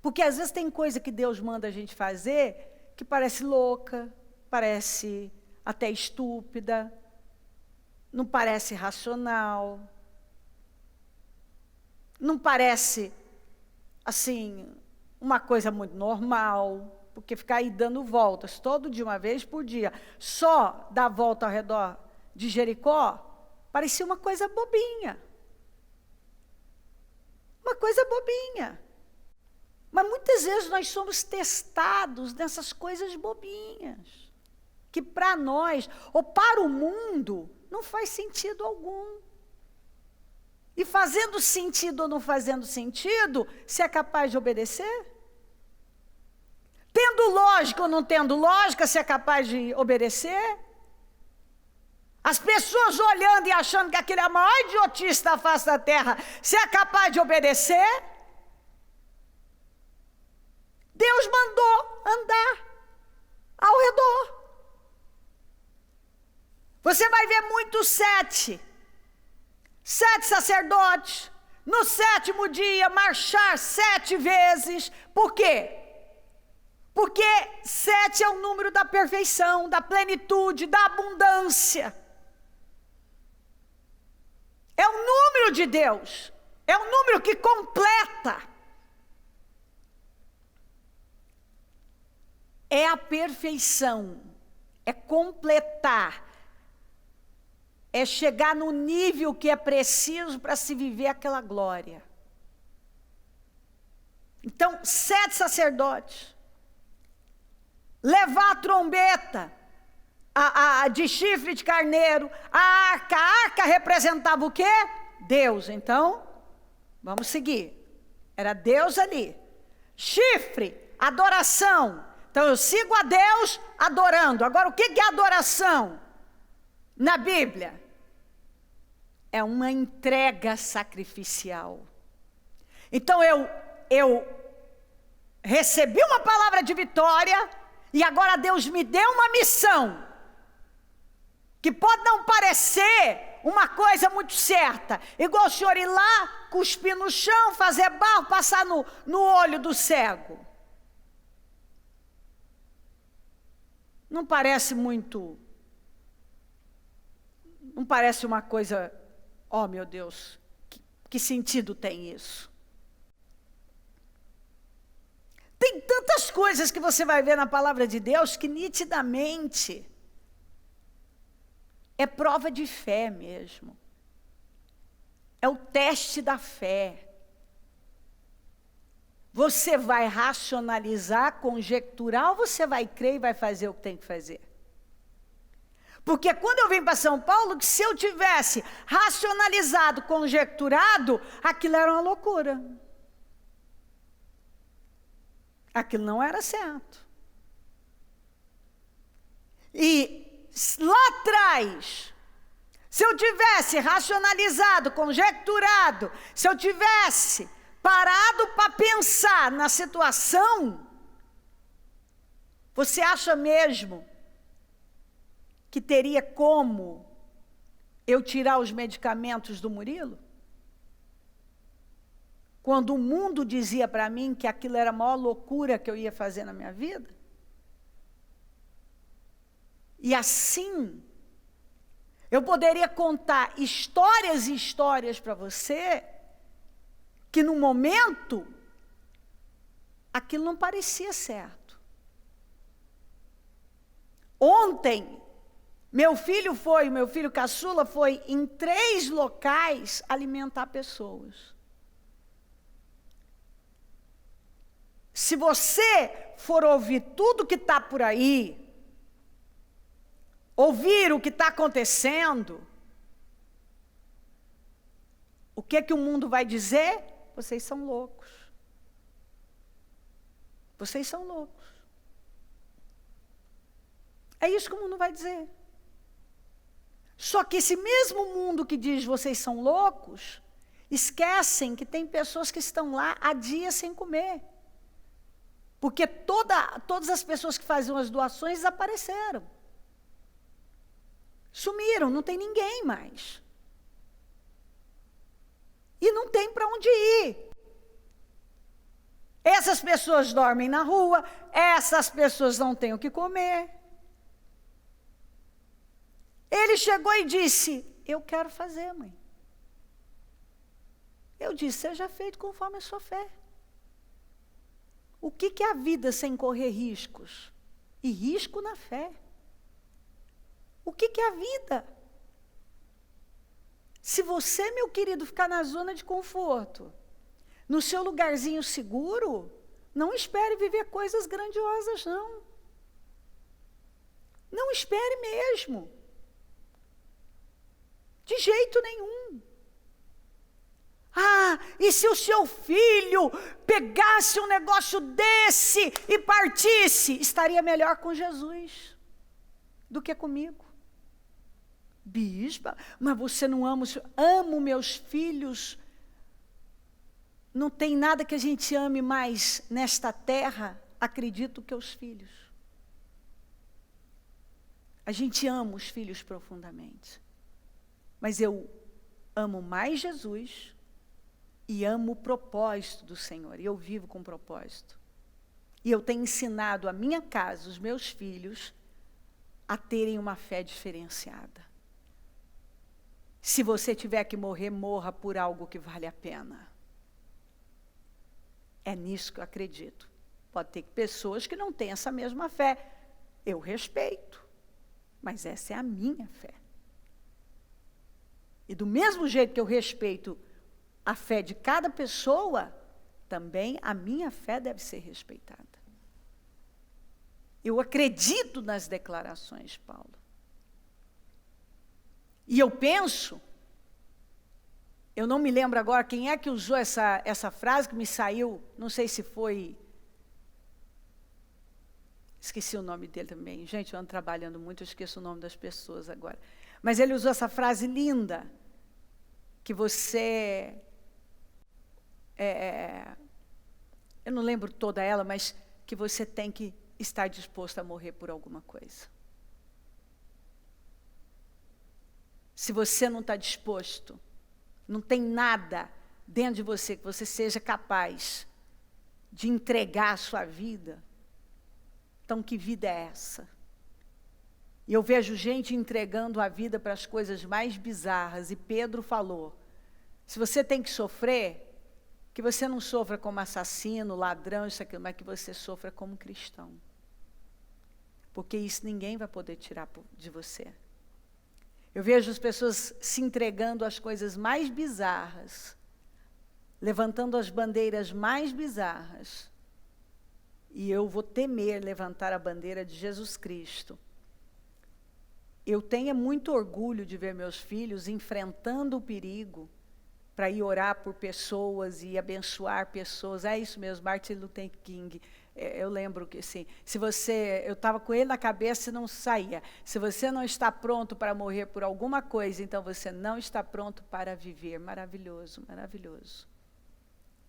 Porque às vezes tem coisa que Deus manda a gente fazer que parece louca, parece até estúpida, não parece racional, não parece, assim, uma coisa muito normal, porque ficar aí dando voltas, todo dia, uma vez por dia, só dar volta ao redor de Jericó, parecia uma coisa bobinha. Uma coisa bobinha. Mas muitas vezes nós somos testados nessas coisas bobinhas, que para nós, ou para o mundo, não faz sentido algum. E fazendo sentido ou não fazendo sentido, você é capaz de obedecer? Tendo lógica ou não tendo lógica, você é capaz de obedecer? As pessoas olhando e achando que aquele é a maior idiotice da face da terra, você é capaz de obedecer? Deus mandou andar ao redor. Você vai ver muito sete sacerdotes, no 7º dia, marchar 7 vezes. Por quê? Porque 7 é o número da perfeição, da plenitude, da abundância. É o número de Deus. É o número que completa. É a perfeição. É completar. É chegar no nível que é preciso para se viver aquela glória. Então, 7 sacerdotes. Levar a trombeta de chifre de carneiro, a arca representava o quê? Deus. Então, vamos seguir. Era Deus ali. Chifre, adoração. Então eu sigo a Deus adorando. Agora, o que é adoração na Bíblia? É uma entrega sacrificial. Então eu recebi uma palavra de vitória e agora Deus me deu uma missão que pode não parecer uma coisa muito certa, igual o senhor ir lá, cuspir no chão, fazer barro, passar no olho do cego. Não parece muito, não parece uma coisa, oh meu Deus, que sentido tem isso? Tem tantas coisas que você vai ver na palavra de Deus que nitidamente é prova de fé mesmo. É o teste da fé. Você vai racionalizar, conjecturar, ou você vai crer e vai fazer o que tem que fazer? Porque quando eu vim para São Paulo, que se eu tivesse racionalizado, conjecturado, aquilo era uma loucura. Aquilo não era certo. E lá atrás, se eu tivesse racionalizado, conjecturado, se eu tivesse parado para pensar na situação, você acha mesmo que teria como eu tirar os medicamentos do Murilo? Quando o mundo dizia para mim que aquilo era a maior loucura que eu ia fazer na minha vida? E assim, eu poderia contar histórias e histórias para você, que no momento, aquilo não parecia certo. Ontem, meu filho caçula foi em 3 locais alimentar pessoas. Se você for ouvir tudo que está por aí, ouvir o que está acontecendo, o que o mundo vai dizer? Vocês são loucos. Vocês são loucos. É isso que o mundo vai dizer. Só que esse mesmo mundo que diz vocês são loucos, esquecem que tem pessoas que estão lá há dias sem comer. Porque todas as pessoas que faziam as doações desapareceram. Sumiram, não tem ninguém mais. E não tem para onde ir. Essas pessoas dormem na rua, essas pessoas não têm o que comer. Ele chegou e disse, eu quero fazer, mãe. Eu disse, seja feito conforme a sua fé. O que é a vida sem correr riscos? E risco na fé. O que é a vida? Se você, meu querido, ficar na zona de conforto, no seu lugarzinho seguro, não espere viver coisas grandiosas, não. Não espere mesmo. De jeito nenhum. Ah, e se o seu filho pegasse um negócio desse e partisse, estaria melhor com Jesus do que comigo. Bispa, mas você não ama amo meus filhos. Não tem nada que a gente ame mais nesta terra, acredito, que os filhos. A gente ama os filhos profundamente. Mas eu amo mais Jesus e amo o propósito do Senhor. E eu vivo com propósito. E eu tenho ensinado a minha casa, os meus filhos, a terem uma fé diferenciada. Se você tiver que morrer, morra por algo que vale a pena. É nisso que eu acredito. Pode ter pessoas que não têm essa mesma fé. Eu respeito. Mas essa é a minha fé. E do mesmo jeito que eu respeito a fé de cada pessoa, também a minha fé deve ser respeitada. Eu acredito nas declarações de Paulo. E eu penso, eu não me lembro agora quem é que usou essa frase que me saiu, não sei se foi, esqueci o nome dele também, gente, eu ando trabalhando muito, eu esqueço o nome das pessoas agora. Mas ele usou essa frase linda, que você, eu não lembro toda ela, mas que você tem que estar disposto a morrer por alguma coisa. Se você não está disposto, não tem nada dentro de você que você seja capaz de entregar a sua vida, então que vida é essa? E eu vejo gente entregando a vida para as coisas mais bizarras, e Pedro falou, se você tem que sofrer, que você não sofra como assassino, ladrão, isso aqui, mas que você sofra como cristão. Porque isso ninguém vai poder tirar de você. Eu vejo as pessoas se entregando às coisas mais bizarras, levantando as bandeiras mais bizarras, e eu vou temer levantar a bandeira de Jesus Cristo. Eu tenho muito orgulho de ver meus filhos enfrentando o perigo para ir orar por pessoas e abençoar pessoas. É isso mesmo, Martin Luther King. Eu lembro que assim, eu estava com ele na cabeça e não saía. Se você não está pronto para morrer por alguma coisa, então você não está pronto para viver. Maravilhoso, maravilhoso.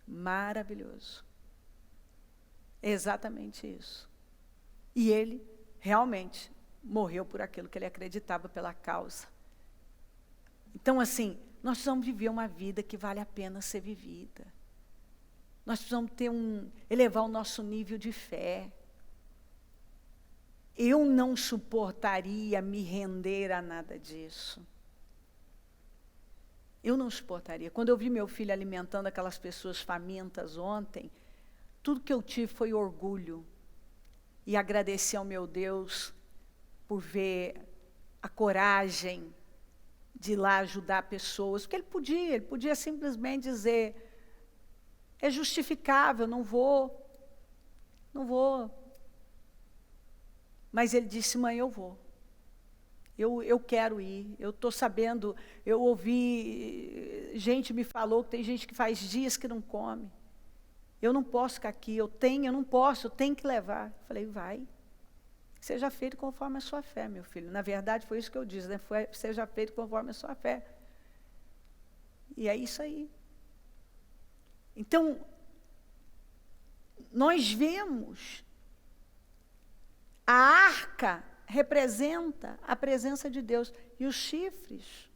Maravilhoso. Exatamente isso. E ele realmente morreu por aquilo que ele acreditava, pela causa. Então, assim, nós precisamos viver uma vida que vale a pena ser vivida. Nós precisamos elevar o nosso nível de fé. Eu não suportaria me render a nada disso. Eu não suportaria. Quando eu vi meu filho alimentando aquelas pessoas famintas ontem, tudo que eu tive foi orgulho. E agradecer ao meu Deus por ver a coragem de ir lá ajudar pessoas. Porque ele podia simplesmente dizer, é justificável, não vou. Mas ele disse, mãe, eu vou. Eu quero ir, eu estou sabendo, eu ouvi, gente me falou que tem gente que faz dias que não come. Eu não posso ficar aqui, eu não posso, eu tenho que levar. Eu falei, vai. Seja feito conforme a sua fé, meu filho. Na verdade, foi isso que eu disse, né? Seja feito conforme a sua fé. E é isso aí. Então, nós vemos, a arca representa a presença de Deus, e os chifres,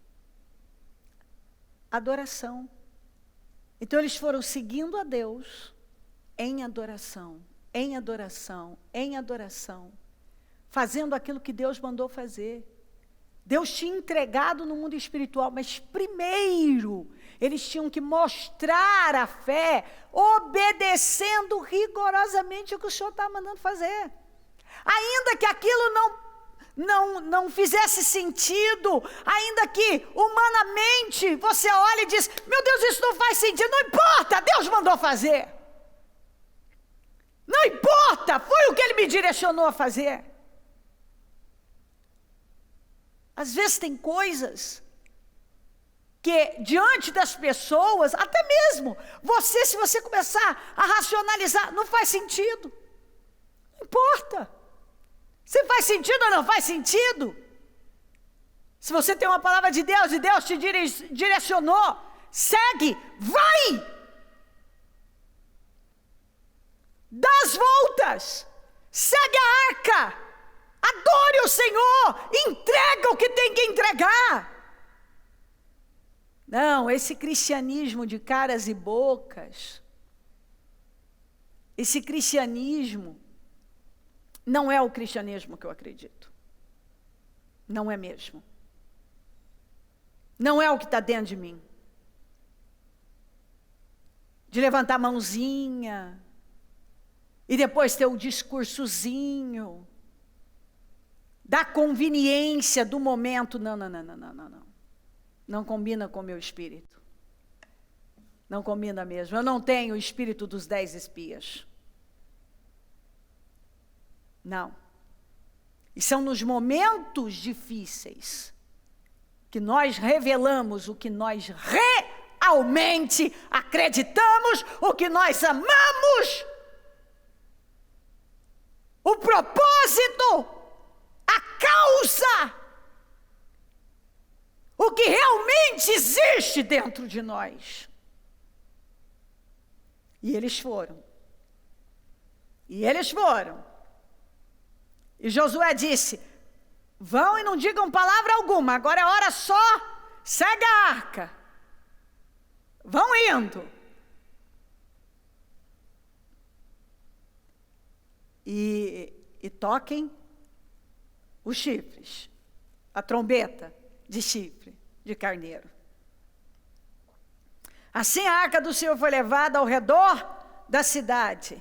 adoração. Então, eles foram seguindo a Deus em adoração, em adoração, em adoração, fazendo aquilo que Deus mandou fazer. Deus tinha entregado no mundo espiritual, mas primeiro eles tinham que mostrar a fé, obedecendo rigorosamente o que o Senhor estava mandando fazer. Ainda que aquilo não fizesse sentido, ainda que humanamente você olha e diz, meu Deus, isso não faz sentido, não importa, Deus mandou fazer. Não importa, foi o que Ele me direcionou a fazer. Às vezes tem coisas que diante das pessoas, até mesmo você, se você começar a racionalizar, não faz sentido. Não importa. Se faz sentido ou não faz sentido. Se você tem uma palavra de Deus e Deus te direcionou, segue, vai. Dá as voltas, segue a arca, adore o Senhor, entrega o que tem que entregar. Não, esse cristianismo de caras e bocas, esse cristianismo não é o cristianismo que eu acredito. Não é mesmo. Não é o que está dentro de mim. De levantar a mãozinha e depois ter o discursozinho da conveniência do momento. Não. Não combina com o meu espírito. Não combina mesmo. Eu não tenho o espírito dos 10 espias. Não. E são nos momentos difíceis que nós revelamos o que nós realmente acreditamos, o que nós amamos, o propósito, a causa, o que realmente existe dentro de nós. E eles foram. E Josué disse, vão e não digam palavra alguma, agora é hora só, segue a arca. Vão indo. E toquem os chifres, a trombeta de chifre de carneiro. Assim a arca do Senhor foi levada ao redor da cidade.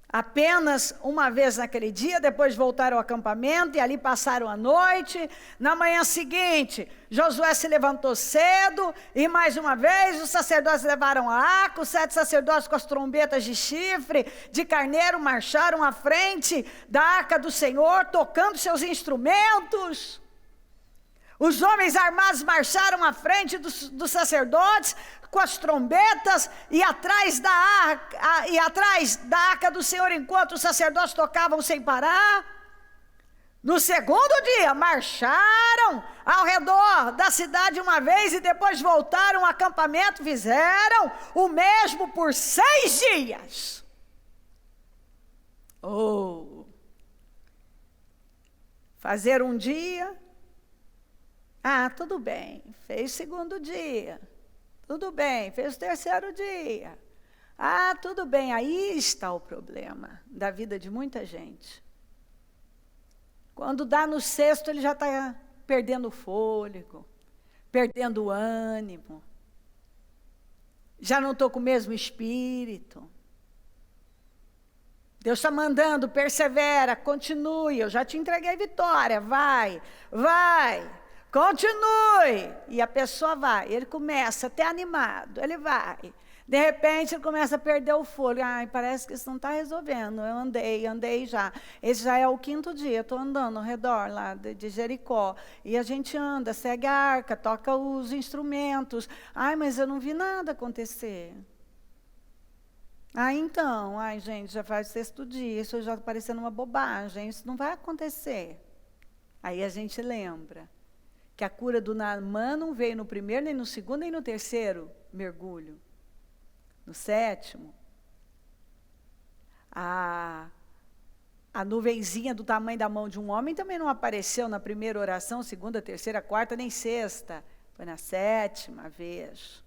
Apenas uma vez naquele dia, depois voltaram ao acampamento e ali passaram a noite. Na manhã seguinte, Josué se levantou cedo e mais uma vez os sacerdotes levaram a arca, os 7 sacerdotes com as trombetas de chifre, de carneiro, marcharam à frente da arca do Senhor, tocando seus instrumentos. Os homens armados marcharam à frente dos sacerdotes com as trombetas e atrás da arca do Senhor, enquanto os sacerdotes tocavam sem parar. No segundo dia, marcharam ao redor da cidade uma vez e depois voltaram ao acampamento, fizeram o mesmo por 6 dias. Fazer um dia... tudo bem, fez o segundo dia. Tudo bem, fez o terceiro dia. Tudo bem, aí está o problema da vida de muita gente. Quando dá no sexto, ele já está perdendo o fôlego, perdendo o ânimo. Já não estou com o mesmo espírito. Deus está mandando, persevera, continue, eu já te entreguei a vitória, vai. Continue. E a pessoa vai, ele começa até animado, ele vai. De repente ele começa a perder o fôlego. Parece que isso não está resolvendo. Eu andei já. Esse já é o 5º dia, estou andando ao redor lá de Jericó. E a gente anda, segue a arca, toca os instrumentos. Mas eu não vi nada acontecer. Gente, já faz o 6º dia, isso já está parecendo uma bobagem, isso não vai acontecer. Aí a gente lembra que a cura do Naamã não veio no primeiro, nem no segundo, nem no terceiro mergulho. No 7º, a nuvenzinha do tamanho da mão de um homem também não apareceu na primeira oração, segunda, terceira, quarta, nem sexta. Foi na 7ª vez.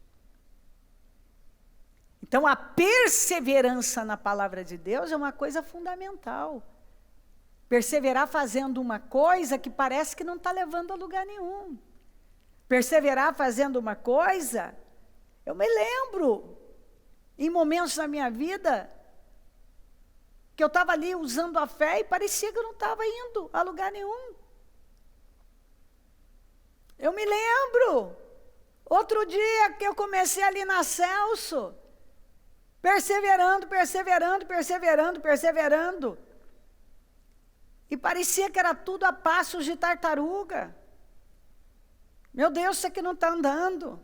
Então, a perseverança na palavra de Deus é uma coisa fundamental. Perseverar fazendo uma coisa que parece que não está levando a lugar nenhum. Perseverar fazendo uma coisa, eu me lembro, em momentos da minha vida, que eu estava ali usando a fé e parecia que eu não estava indo a lugar nenhum. Eu me lembro, outro dia que eu comecei ali na Celso, perseverando. E parecia que era tudo a passos de tartaruga. Meu Deus, isso aqui não está andando.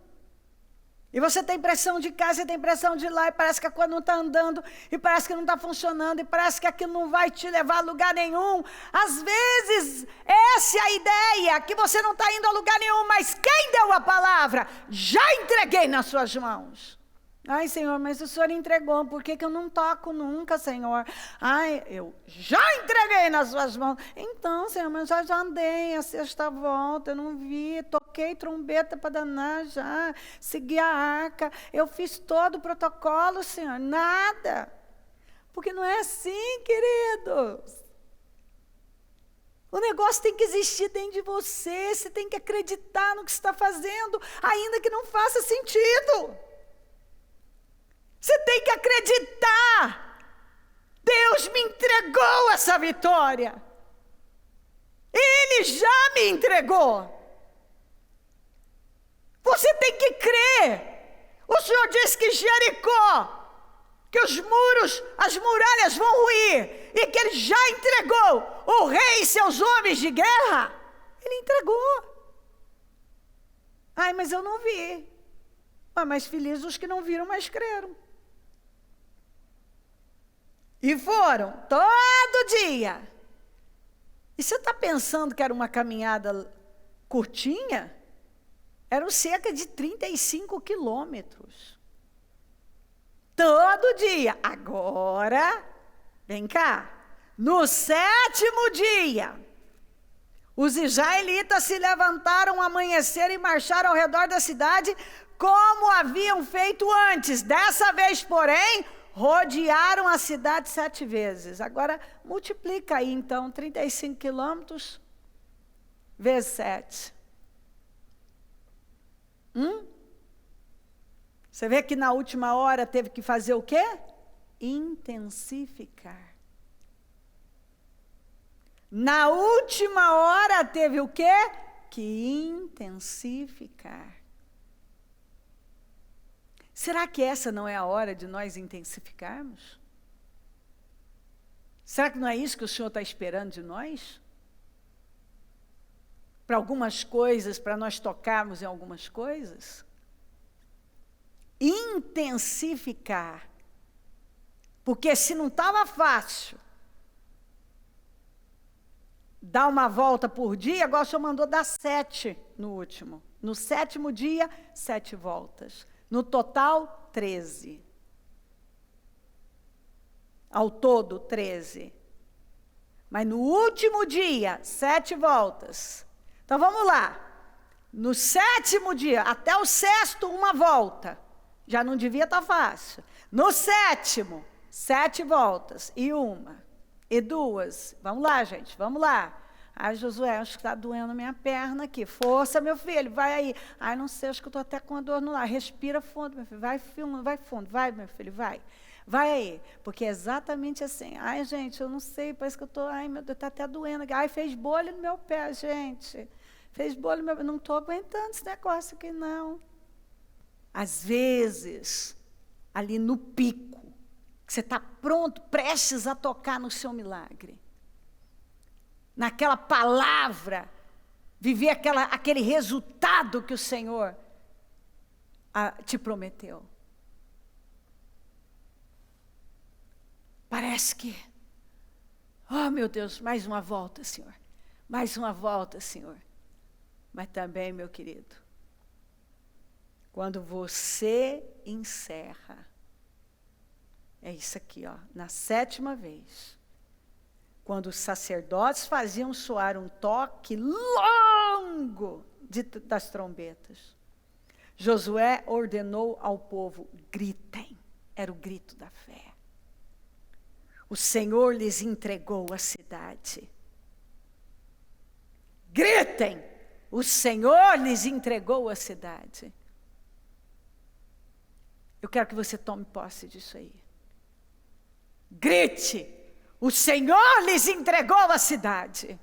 E você tem pressão de cá, você tem pressão de lá, e parece que a coisa não está andando, e parece que não está funcionando, e parece que aquilo não vai te levar a lugar nenhum. Às vezes, essa é a ideia, que você não está indo a lugar nenhum, mas quem deu a palavra? Já entreguei nas suas mãos. Ai, Senhor, mas o Senhor entregou, por que eu não toco nunca, Senhor? Ai, eu já entreguei nas suas mãos. Então, Senhor, mas eu já andei a sexta volta, eu não vi, toquei trombeta para danar já, segui a arca, eu fiz todo o protocolo, Senhor, nada. Porque não é assim, queridos. O negócio tem que existir dentro de você tem que acreditar no que você está fazendo, ainda que não faça sentido. Você tem que acreditar. Deus me entregou essa vitória. Ele já me entregou. Você tem que crer. O Senhor disse que Jericó, que os muros, as muralhas vão ruir, e que Ele já entregou o rei e seus homens de guerra. Ele entregou. Ai, mas eu não vi. Mas felizes os que não viram, mas creram. E foram todo dia. E você está pensando que era uma caminhada curtinha? Eram cerca de 35 quilômetros. Todo dia. Agora, vem cá. No 7º dia, os israelitas se levantaram ao amanhecer e marcharam ao redor da cidade como haviam feito antes. Dessa vez, porém, rodearam a cidade 7 vezes. Agora, multiplica aí, então, 35 quilômetros vezes 7. Você vê que na última hora teve que fazer o quê? Intensificar. Na última hora teve o quê? Que intensificar. Será que essa não é a hora de nós intensificarmos? Será que não é isso que o Senhor está esperando de nós? Para algumas coisas, para nós tocarmos em algumas coisas? Intensificar. Porque se não estava fácil dar uma volta por dia, agora o Senhor mandou dar 7 no último. No 7º dia, 7 voltas. No total, 13. Ao todo, 13. Mas no último dia, 7 voltas. Então vamos lá. No 7º dia, até o 6º, uma volta. Já não devia estar fácil. No 7º, 7 voltas. E 1. E 2. Vamos lá, gente, vamos lá. Ai, Josué, acho que está doendo minha perna aqui. Força, meu filho, vai aí. Ai, não sei, acho que eu estou até com a dor no lar. Respira fundo, meu filho. Vai fundo. Vai, meu filho, vai. Vai aí. Porque é exatamente assim. Ai, gente, eu não sei, parece que eu estou... Ai, meu Deus, está até doendo. Ai, fez bolha no meu pé, gente. Fez bolha no meu pé. Não estou aguentando esse negócio aqui, não. Às vezes, ali no pico, que você está pronto, prestes a tocar no seu milagre. Naquela palavra, viver aquele resultado que o Senhor te prometeu. Parece que, oh meu Deus, mais uma volta, Senhor. Mais uma volta, Senhor. Mas também, meu querido, quando você encerra, é isso aqui, ó, na 7ª vez. Quando os sacerdotes faziam soar um toque longo das trombetas, Josué ordenou ao povo: gritem. Era o grito da fé. O Senhor lhes entregou a cidade. Gritem! O Senhor lhes entregou a cidade. Eu quero que você tome posse disso aí. Grite! O Senhor lhes entregou a cidade.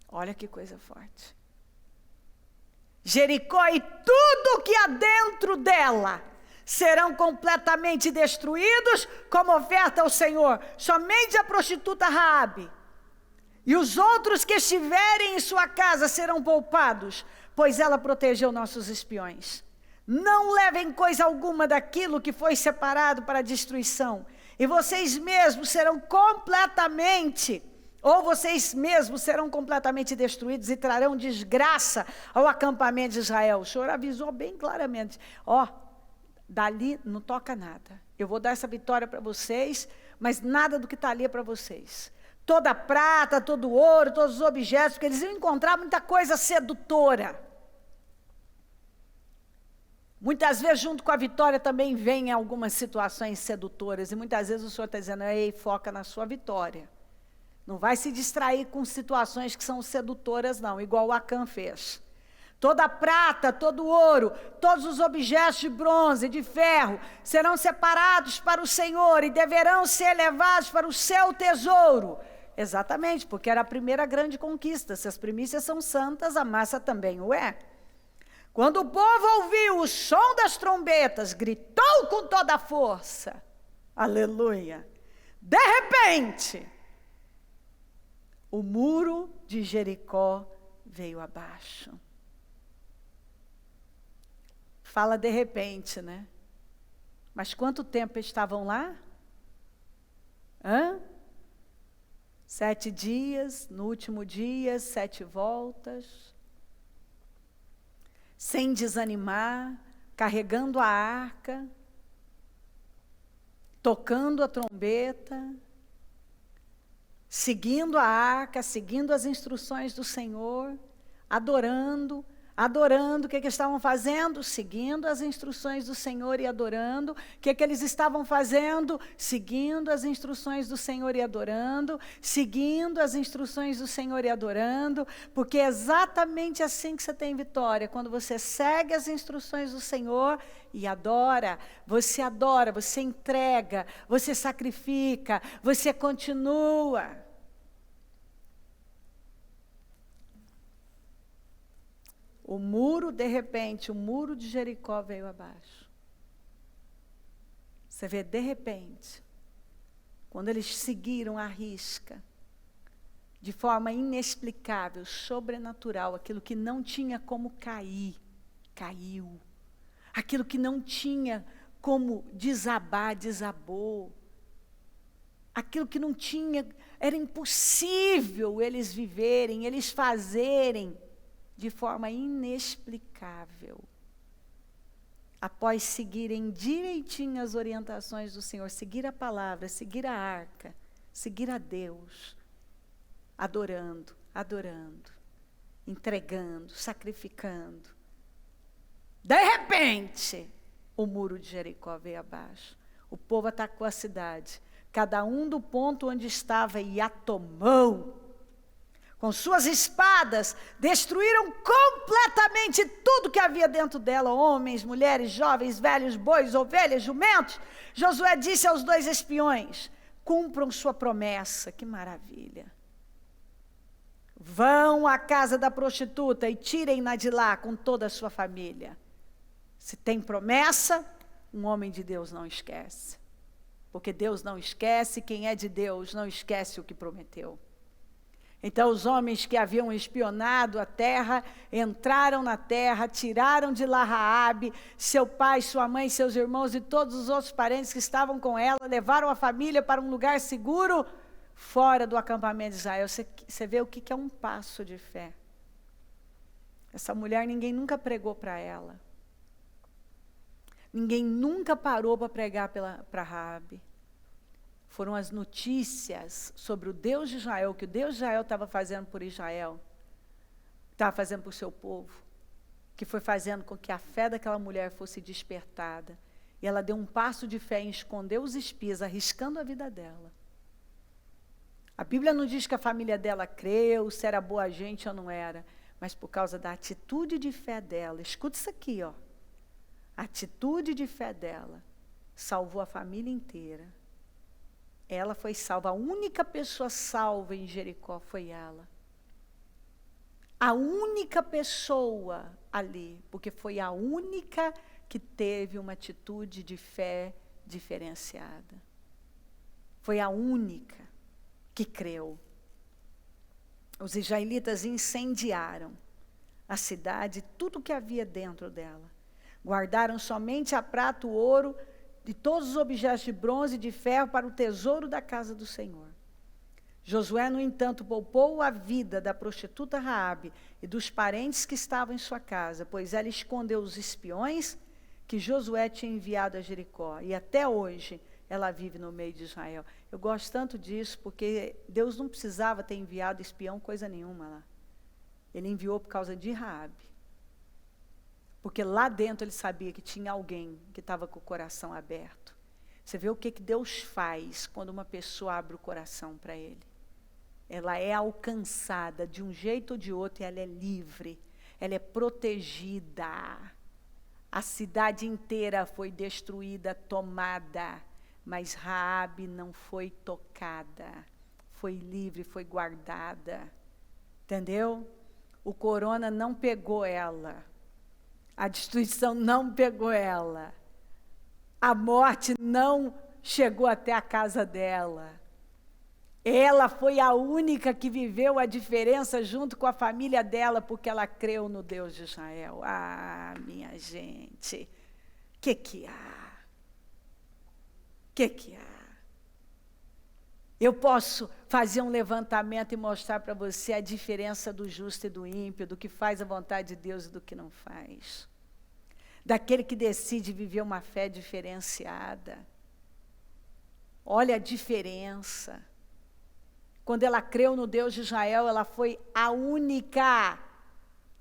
Olha que coisa forte. Jericó e tudo que há dentro dela serão completamente destruídos como oferta ao Senhor. Somente a prostituta Raabe e os outros que estiverem em sua casa serão poupados, pois ela protegeu nossos espiões. Não levem coisa alguma daquilo que foi separado para a destruição, e vocês mesmos serão completamente destruídos e trarão desgraça ao acampamento de Israel. O Senhor avisou bem claramente, dali não toca nada. Eu vou dar essa vitória para vocês, mas nada do que está ali é para vocês. Toda a prata, todo o ouro, todos os objetos, porque eles iam encontrar muita coisa sedutora. Muitas vezes, junto com a vitória, também vem algumas situações sedutoras. E muitas vezes o Senhor está dizendo, ei, foca na sua vitória. Não vai se distrair com situações que são sedutoras, não, igual o Acã fez. Toda a prata, todo o ouro, todos os objetos de bronze, de ferro, serão separados para o Senhor e deverão ser levados para o seu tesouro. Exatamente, porque era a primeira grande conquista. Se as primícias são santas, a massa também o é. Quando o povo ouviu o som das trombetas, gritou com toda a força. Aleluia. De repente, o muro de Jericó veio abaixo. Fala de repente, né? Mas quanto tempo estavam lá? 7 dias, no último dia, 7 voltas. Sem desanimar, carregando a arca, tocando a trombeta, seguindo a arca, seguindo as instruções do Senhor, adorando. O que estavam fazendo? Seguindo as instruções do Senhor e adorando. O que eles estavam fazendo? Seguindo as instruções do Senhor e adorando. Seguindo as instruções do Senhor e adorando. Porque é exatamente assim que você tem vitória. Quando você segue as instruções do Senhor e adora, você entrega, você sacrifica, você continua. O muro, de repente, o muro de Jericó veio abaixo. Você vê, de repente, quando eles seguiram a risca, de forma inexplicável, sobrenatural, aquilo que não tinha como cair, caiu. Aquilo que não tinha como desabar, desabou. Aquilo que não tinha, era impossível eles viverem, eles fazerem, de forma inexplicável, após seguirem direitinho as orientações do Senhor, seguir a palavra, seguir a arca, seguir a Deus, adorando, entregando, sacrificando. De repente, o muro de Jericó veio abaixo. O povo atacou a cidade, cada um do ponto onde estava e a tomou. Com suas espadas, destruíram completamente tudo que havia dentro dela, homens, mulheres, jovens, velhos, bois, ovelhas, jumentos. Josué disse aos 2 espiões, cumpram sua promessa. Que maravilha. Vão à casa da prostituta e tirem-na de lá com toda a sua família. Se tem promessa, um homem de Deus não esquece. Porque Deus não esquece, quem é de Deus não esquece o que prometeu. Então os homens que haviam espionado a terra, entraram na terra, tiraram de lá Raabe, seu pai, sua mãe, seus irmãos e todos os outros parentes que estavam com ela, levaram a família para um lugar seguro, fora do acampamento de Israel. Você vê o que é um passo de fé. Essa mulher, ninguém nunca pregou para ela. Ninguém nunca parou para pregar para Raabe. Foram as notícias sobre o Deus de Israel, que o Deus de Israel estava fazendo por Israel, estava fazendo por seu povo, que foi fazendo com que a fé daquela mulher fosse despertada. E ela deu um passo de fé em esconder os espias, arriscando a vida dela. A Bíblia não diz que a família dela creu, se era boa gente ou não era, mas por causa da atitude de fé dela. Escuta isso aqui, ó. A atitude de fé dela salvou a família inteira. ela foi salva. A única pessoa salva em Jericó foi ela. A única pessoa ali, porque foi a única que teve uma atitude de fé diferenciada. Foi a única que creu. Os israelitas incendiaram a cidade e tudo que havia dentro dela. Guardaram somente a prata, o ouro e todos os objetos de bronze e de ferro para o tesouro da casa do Senhor. Josué, no entanto, poupou a vida da prostituta Raabe e dos parentes que estavam em sua casa, pois ela escondeu os espiões que Josué tinha enviado a Jericó. E até hoje ela vive no meio de Israel. Eu gosto tanto disso, porque Deus não precisava ter enviado espião coisa nenhuma lá. Ele enviou por causa de Raabe. Porque lá dentro ele sabia que tinha alguém que estava com o coração aberto. Você vê o que Deus faz quando uma pessoa abre o coração para Ele. Ela é alcançada de um jeito ou de outro e ela é livre. Ela é protegida. A cidade inteira foi destruída, tomada, mas Raabe não foi tocada. Foi livre, foi guardada. Entendeu? O corona não pegou ela. A destruição não pegou ela. A morte não chegou até a casa dela. Ela foi a única que viveu a diferença junto com a família dela, porque ela creu no Deus de Israel. Ah, minha gente, que há? Que há? Eu posso fazer um levantamento e mostrar para você a diferença do justo e do ímpio, do que faz a vontade de Deus e do que não faz. Daquele que decide viver uma fé diferenciada. Olha a diferença. Quando ela creu no Deus de Israel, ela foi a única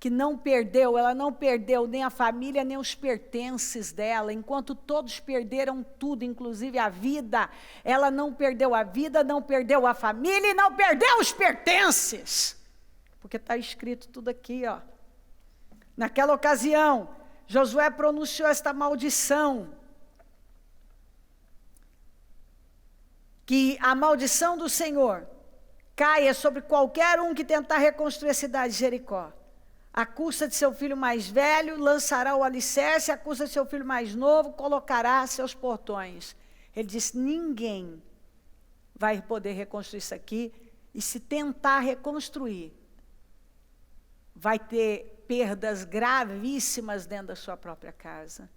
que não perdeu. Ela não perdeu nem a família, nem os pertences dela. Enquanto todos perderam tudo, inclusive a vida. Ela não perdeu a vida, não perdeu a família e não perdeu os pertences. Porque está escrito tudo aqui, ó. Naquela ocasião, Josué pronunciou esta maldição. Que a maldição do Senhor caia sobre qualquer um que tentar reconstruir a cidade de Jericó. À custa de seu filho mais velho, lançará o alicerce, à custa de seu filho mais novo, colocará seus portões. Ele disse, ninguém vai poder reconstruir isso aqui, e se tentar reconstruir, vai ter perdas gravíssimas dentro da sua própria casa.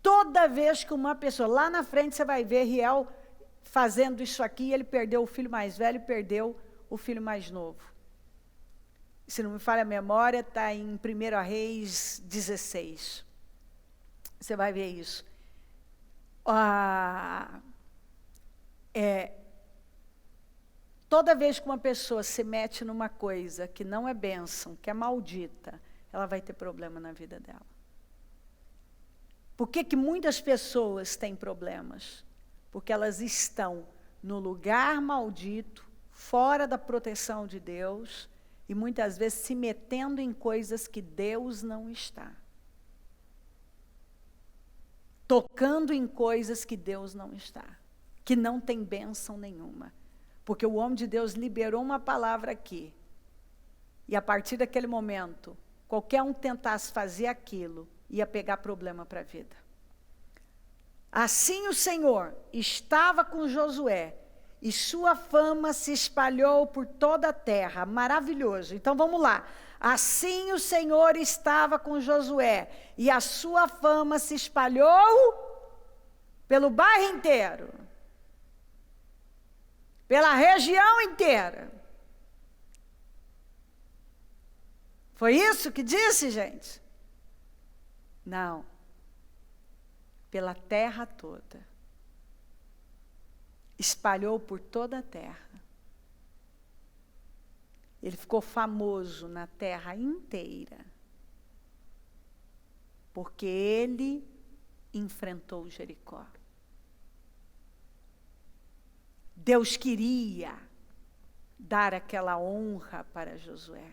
Toda vez que uma pessoa, lá na frente você vai ver Riel fazendo isso aqui, ele perdeu o filho mais velho, perdeu o filho mais novo. Se não me falha a memória, está em 1 Reis 16. Você vai ver isso. Toda vez que uma pessoa se mete numa coisa que não é bênção, que é maldita, ela vai ter problema na vida dela. Por que muitas pessoas têm problemas? Porque elas estão no lugar maldito, fora da proteção de Deus, e muitas vezes se metendo em coisas que Deus não está. Tocando em coisas que Deus não está, que não tem bênção nenhuma. Porque o homem de Deus liberou uma palavra aqui, e a partir daquele momento, qualquer um que tentasse fazer aquilo, ia pegar problema para a vida. Assim o Senhor estava com Josué, e sua fama se espalhou por toda a terra. Maravilhoso. Então vamos lá. Assim o Senhor estava com Josué, e a sua fama se espalhou pelo bairro inteiro, pela região inteira. Foi isso que disse, gente? Não. Pela terra toda. Espalhou por toda a terra. Ele ficou famoso na terra inteira. Porque ele enfrentou Jericó. Deus queria dar aquela honra para Josué.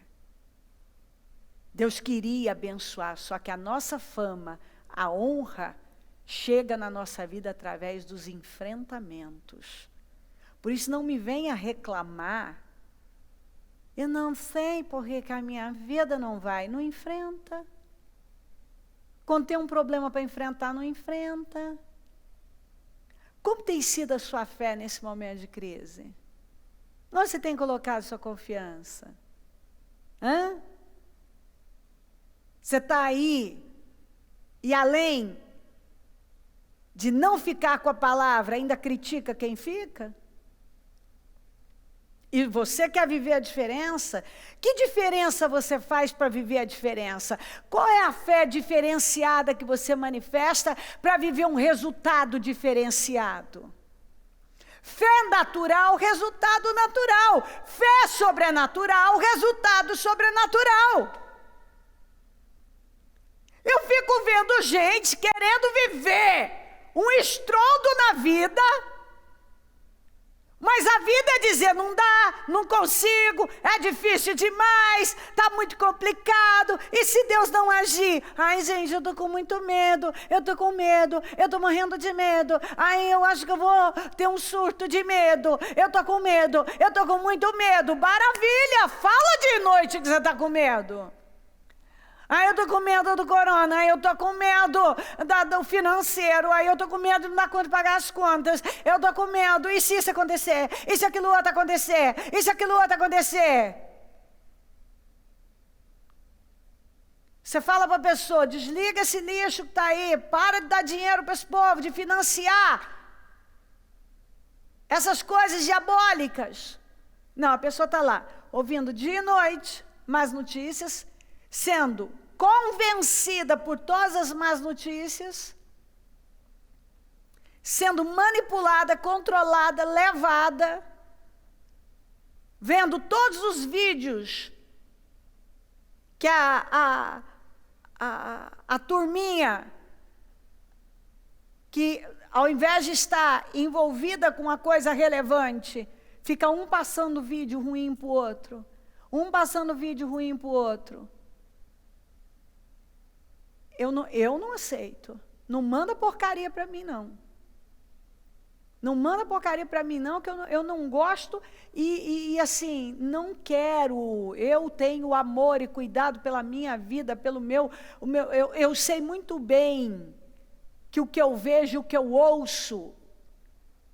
Deus queria abençoar, só que a nossa fama, a honra, chega na nossa vida através dos enfrentamentos. Por isso não me venha reclamar. Eu não sei porque que a minha vida não vai. Não enfrenta. Quando tem um problema para enfrentar, não enfrenta. Como tem sido a sua fé nesse momento de crise? Onde você tem colocado sua confiança? Você está aí, e além de não ficar com a palavra, ainda critica quem fica? E você quer viver a diferença? Que diferença você faz para viver a diferença? Qual é a fé diferenciada que você manifesta para viver um resultado diferenciado? Fé natural, resultado natural. Fé sobrenatural, resultado sobrenatural. Eu fico vendo gente querendo viver um estrondo na vida, mas a vida é dizer, não dá, não consigo, é difícil demais, está muito complicado, e se Deus não agir? Ai, gente, eu estou com muito medo, eu estou com medo, eu estou morrendo de medo, ai, eu acho que eu vou ter um surto de medo, eu estou com medo, eu estou com muito medo. Maravilha, fala de noite que você está com medo. Aí eu estou com medo do corona, aí eu estou com medo do financeiro, aí eu estou com medo de não dar conta de pagar as contas, eu estou com medo, e se isso acontecer? E se aquilo outro acontecer? E se aquilo outro acontecer? Você fala para a pessoa, desliga esse lixo que está aí, para de dar dinheiro para esse povo, de financiar essas coisas diabólicas. Não, a pessoa está lá, ouvindo dia e noite más notícias, sendo convencida por todas as más notícias, sendo manipulada, controlada, levada, vendo todos os vídeos que a turminha, que ao invés de estar envolvida com uma coisa relevante, fica um passando vídeo ruim para o outro, um passando vídeo ruim para o outro. Eu não aceito. Não manda porcaria para mim, não. Não manda porcaria para mim, não, que eu não gosto e assim, não quero. Eu tenho amor e cuidado pela minha vida, pelo meu... Eu sei muito bem que o que eu vejo, o que eu ouço,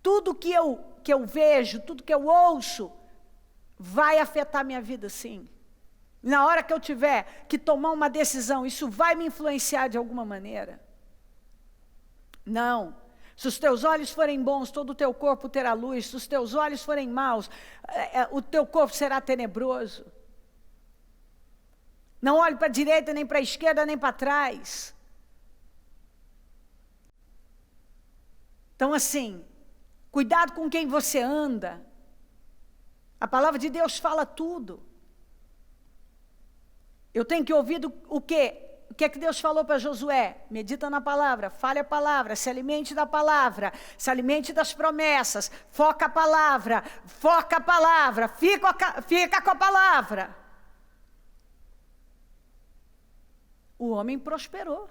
tudo que eu vejo, tudo que eu ouço, vai afetar minha vida, sim. Na hora que eu tiver que tomar uma decisão, isso vai me influenciar de alguma maneira? Não. Se os teus olhos forem bons, todo o teu corpo terá luz. Se os teus olhos forem maus, o teu corpo será tenebroso. Não olhe para a direita, nem para a esquerda, nem para trás. Então, assim, cuidado com quem você anda. A palavra de Deus fala tudo. Eu tenho que ouvir o quê? O que é que Deus falou para Josué? Medita na palavra, fale a palavra, se alimente da palavra, se alimente das promessas, foca a palavra, fica com a palavra. O homem prosperou.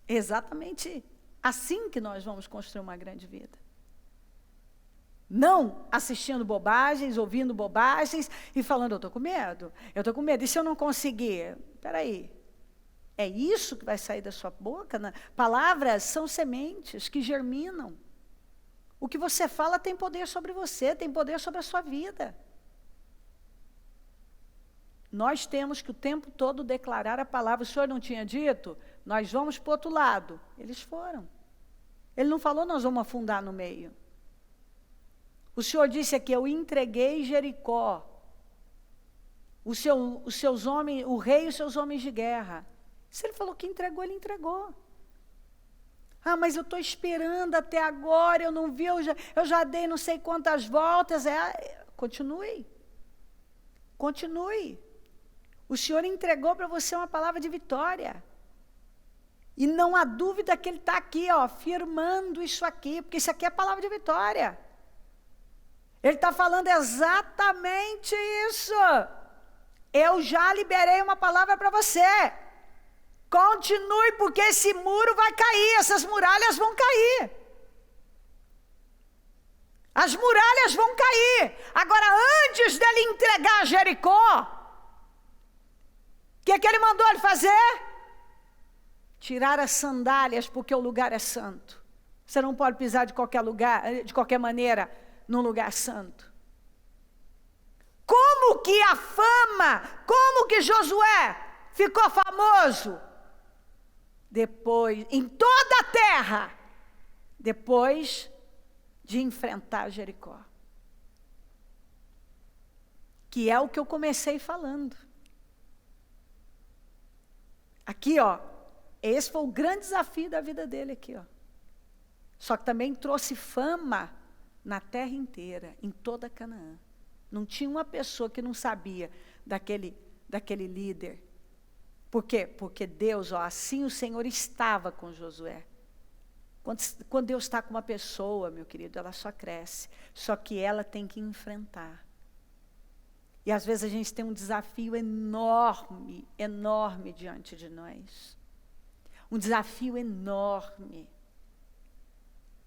Exatamente assim que nós vamos construir uma grande vida. Não assistindo bobagens, ouvindo bobagens e falando, eu estou com medo, e se eu não conseguir? Espera aí, é isso que vai sair da sua boca? Palavras são sementes que germinam. O que você fala tem poder sobre você, tem poder sobre a sua vida. Nós temos que o tempo todo declarar a palavra. O Senhor não tinha dito, nós vamos para o outro lado. Eles foram. Ele não falou, nós vamos afundar no meio. O Senhor disse aqui, eu entreguei Jericó, os seus homens, o rei e os seus homens de guerra. Se ele falou que entregou, ele entregou. Ah, mas eu estou esperando até agora, eu não vi, eu já dei não sei quantas voltas. Continue. O Senhor entregou para você uma palavra de vitória. E não há dúvida que Ele está aqui, afirmando isso aqui, porque isso aqui é a palavra de vitória. Ele está falando exatamente isso. Eu já liberei uma palavra para você. Continue, porque esse muro vai cair, essas muralhas vão cair. As muralhas vão cair. Agora, antes dele entregar Jericó, o que ele mandou ele fazer? Tirar as sandálias, porque o lugar é santo. Você não pode pisar de qualquer lugar, de qualquer maneira, num lugar santo. Como que a fama, como que Josué ficou famoso? Depois, em toda a terra, depois de enfrentar Jericó. Que é o que eu comecei falando. Aqui, ó, esse foi o grande desafio da vida dele aqui, ó. Só que também trouxe fama na terra inteira, em toda Canaã. Não tinha uma pessoa que não sabia daquele líder. Por quê? Porque Deus, ó, assim o Senhor estava com Josué. Quando Deus está com uma pessoa, meu querido, ela só cresce. Só que ela tem que enfrentar. E às vezes a gente tem um desafio enorme, enorme diante de nós. Um desafio enorme.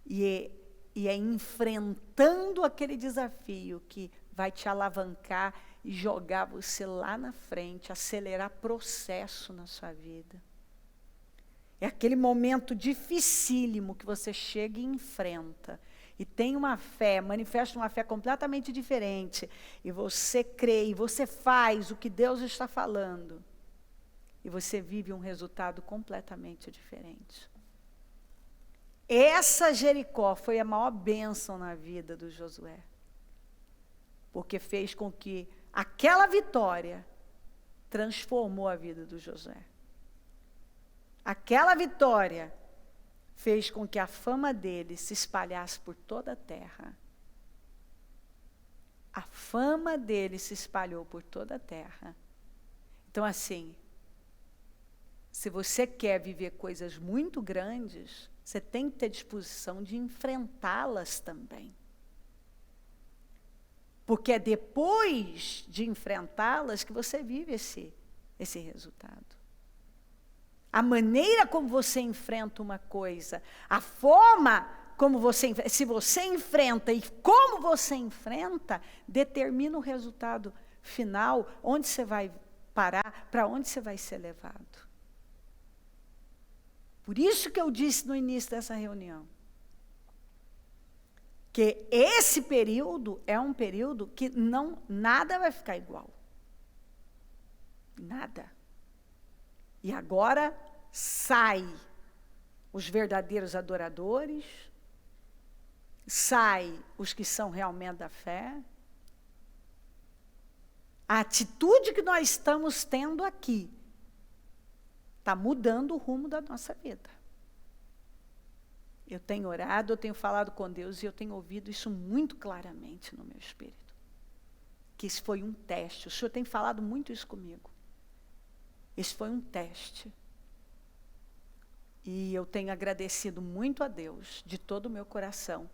E é enfrentando aquele desafio que vai te alavancar e jogar você lá na frente, acelerar processo na sua vida. É aquele momento dificílimo que você chega e enfrenta. E tem uma fé, manifesta uma fé completamente diferente. E você crê, e você faz o que Deus está falando. E você vive um resultado completamente diferente. Essa Jericó foi a maior bênção na vida do Josué. Porque fez com que aquela vitória transformou a vida do Josué. Aquela vitória fez com que a fama dele se espalhasse por toda a terra. A fama dele se espalhou por toda a terra. Então, assim, se você quer viver coisas muito grandes, você tem que ter disposição de enfrentá-las também. Porque é depois de enfrentá-las que você vive esse resultado. A maneira como você enfrenta uma coisa, a forma como você, se você enfrenta e como você enfrenta, determina o resultado final, onde você vai parar, para onde você vai ser levado. Por isso que eu disse no início dessa reunião, que esse período é um período que nada vai ficar igual. Nada. E agora sai os verdadeiros adoradores, sai os que são realmente da fé. A atitude que nós estamos tendo aqui está mudando o rumo da nossa vida. Eu tenho orado, eu tenho falado com Deus e eu tenho ouvido isso muito claramente no meu espírito. Que isso foi um teste. O Senhor tem falado muito isso comigo. Esse foi um teste. E eu tenho agradecido muito a Deus, de todo o meu coração,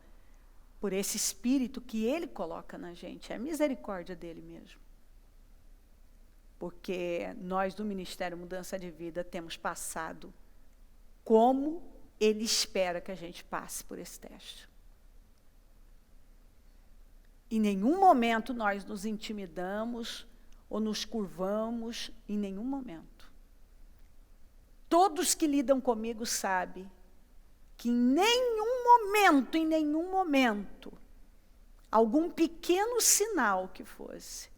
por esse espírito que Ele coloca na gente. É a misericórdia dEle mesmo. Porque nós do Ministério Mudança de Vida temos passado como Ele espera que a gente passe por esse teste. Em nenhum momento nós nos intimidamos ou nos curvamos, em nenhum momento. Todos que lidam comigo sabem que em nenhum momento, algum pequeno sinal que fosse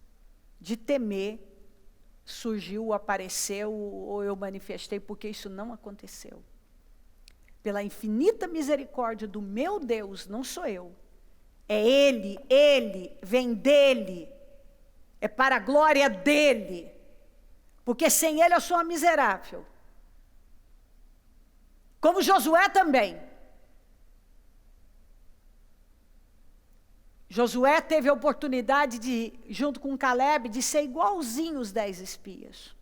de temer, surgiu, apareceu, ou eu manifestei, porque isso não aconteceu. Pela infinita misericórdia do meu Deus, não sou eu. É Ele, vem dEle. É para a glória dEle. Porque sem Ele eu sou uma miserável. Como Josué também. Josué teve a oportunidade de, junto com Caleb, de ser igualzinho os 10 espias.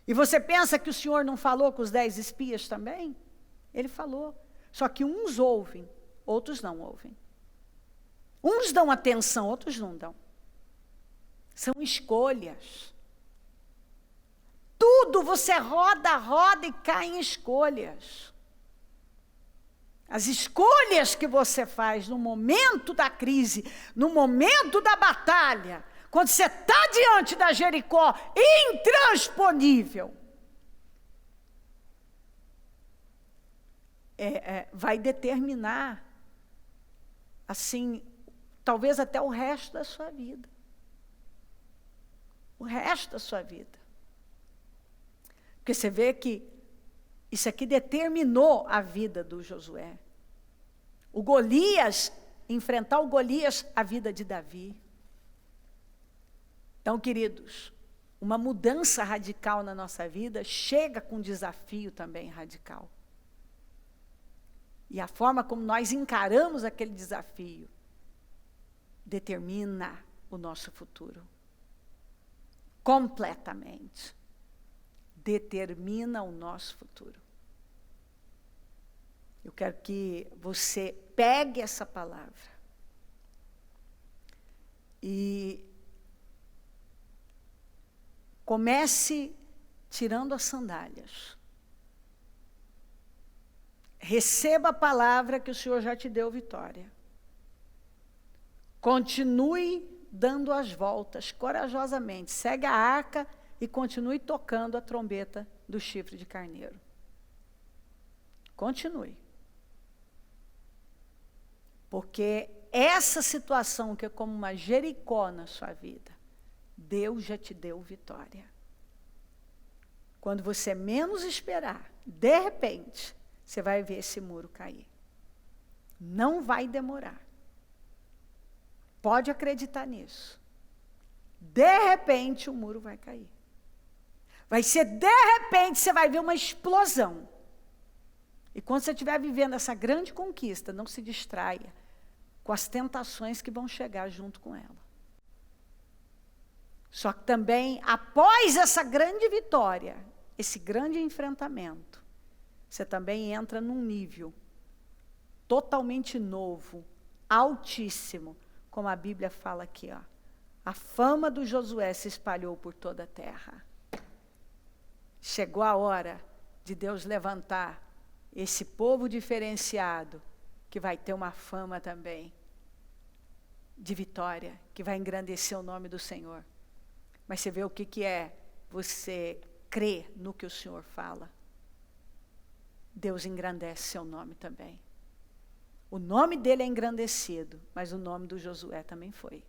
E você pensa que o Senhor não falou com os 10 espias também? Ele falou. Só que uns ouvem, outros não ouvem. Uns dão atenção, outros não dão. São escolhas. Tudo você roda e cai em escolhas. As escolhas que você faz no momento da crise, no momento da batalha, quando você está diante da Jericó, intransponível, vai determinar, assim, talvez até o resto da sua vida. O resto da sua vida. Porque você vê que isso aqui determinou a vida do Josué. O Golias, enfrentar o Golias, a vida de Davi. Então, queridos, uma mudança radical na nossa vida chega com um desafio também radical. E a forma como nós encaramos aquele desafio determina o nosso futuro. Completamente. Determina o nosso futuro. Eu quero que você pegue essa palavra e comece tirando as sandálias. Receba a palavra que o Senhor já te deu vitória. Continue dando as voltas corajosamente. Segue a arca e continue tocando a trombeta do chifre de carneiro. Continue. Porque essa situação que é como uma Jericó na sua vida, Deus já te deu vitória. Quando você menos esperar, de repente, você vai ver esse muro cair. Não vai demorar. Pode acreditar nisso. De repente, o muro vai cair. Vai ser de repente, você vai ver uma explosão. E quando você estiver vivendo essa grande conquista, não se distraia com as tentações que vão chegar junto com ela. Só que também, após essa grande vitória, esse grande enfrentamento, você também entra num nível totalmente novo, altíssimo, como a Bíblia fala aqui, ó. A fama do Josué se espalhou por toda a terra. Chegou a hora de Deus levantar esse povo diferenciado, que vai ter uma fama também de vitória, que vai engrandecer o nome do Senhor. Mas você vê o que é você crer no que o Senhor fala. Deus engrandece seu nome também. O nome dele é engrandecido, mas o nome do Josué também foi.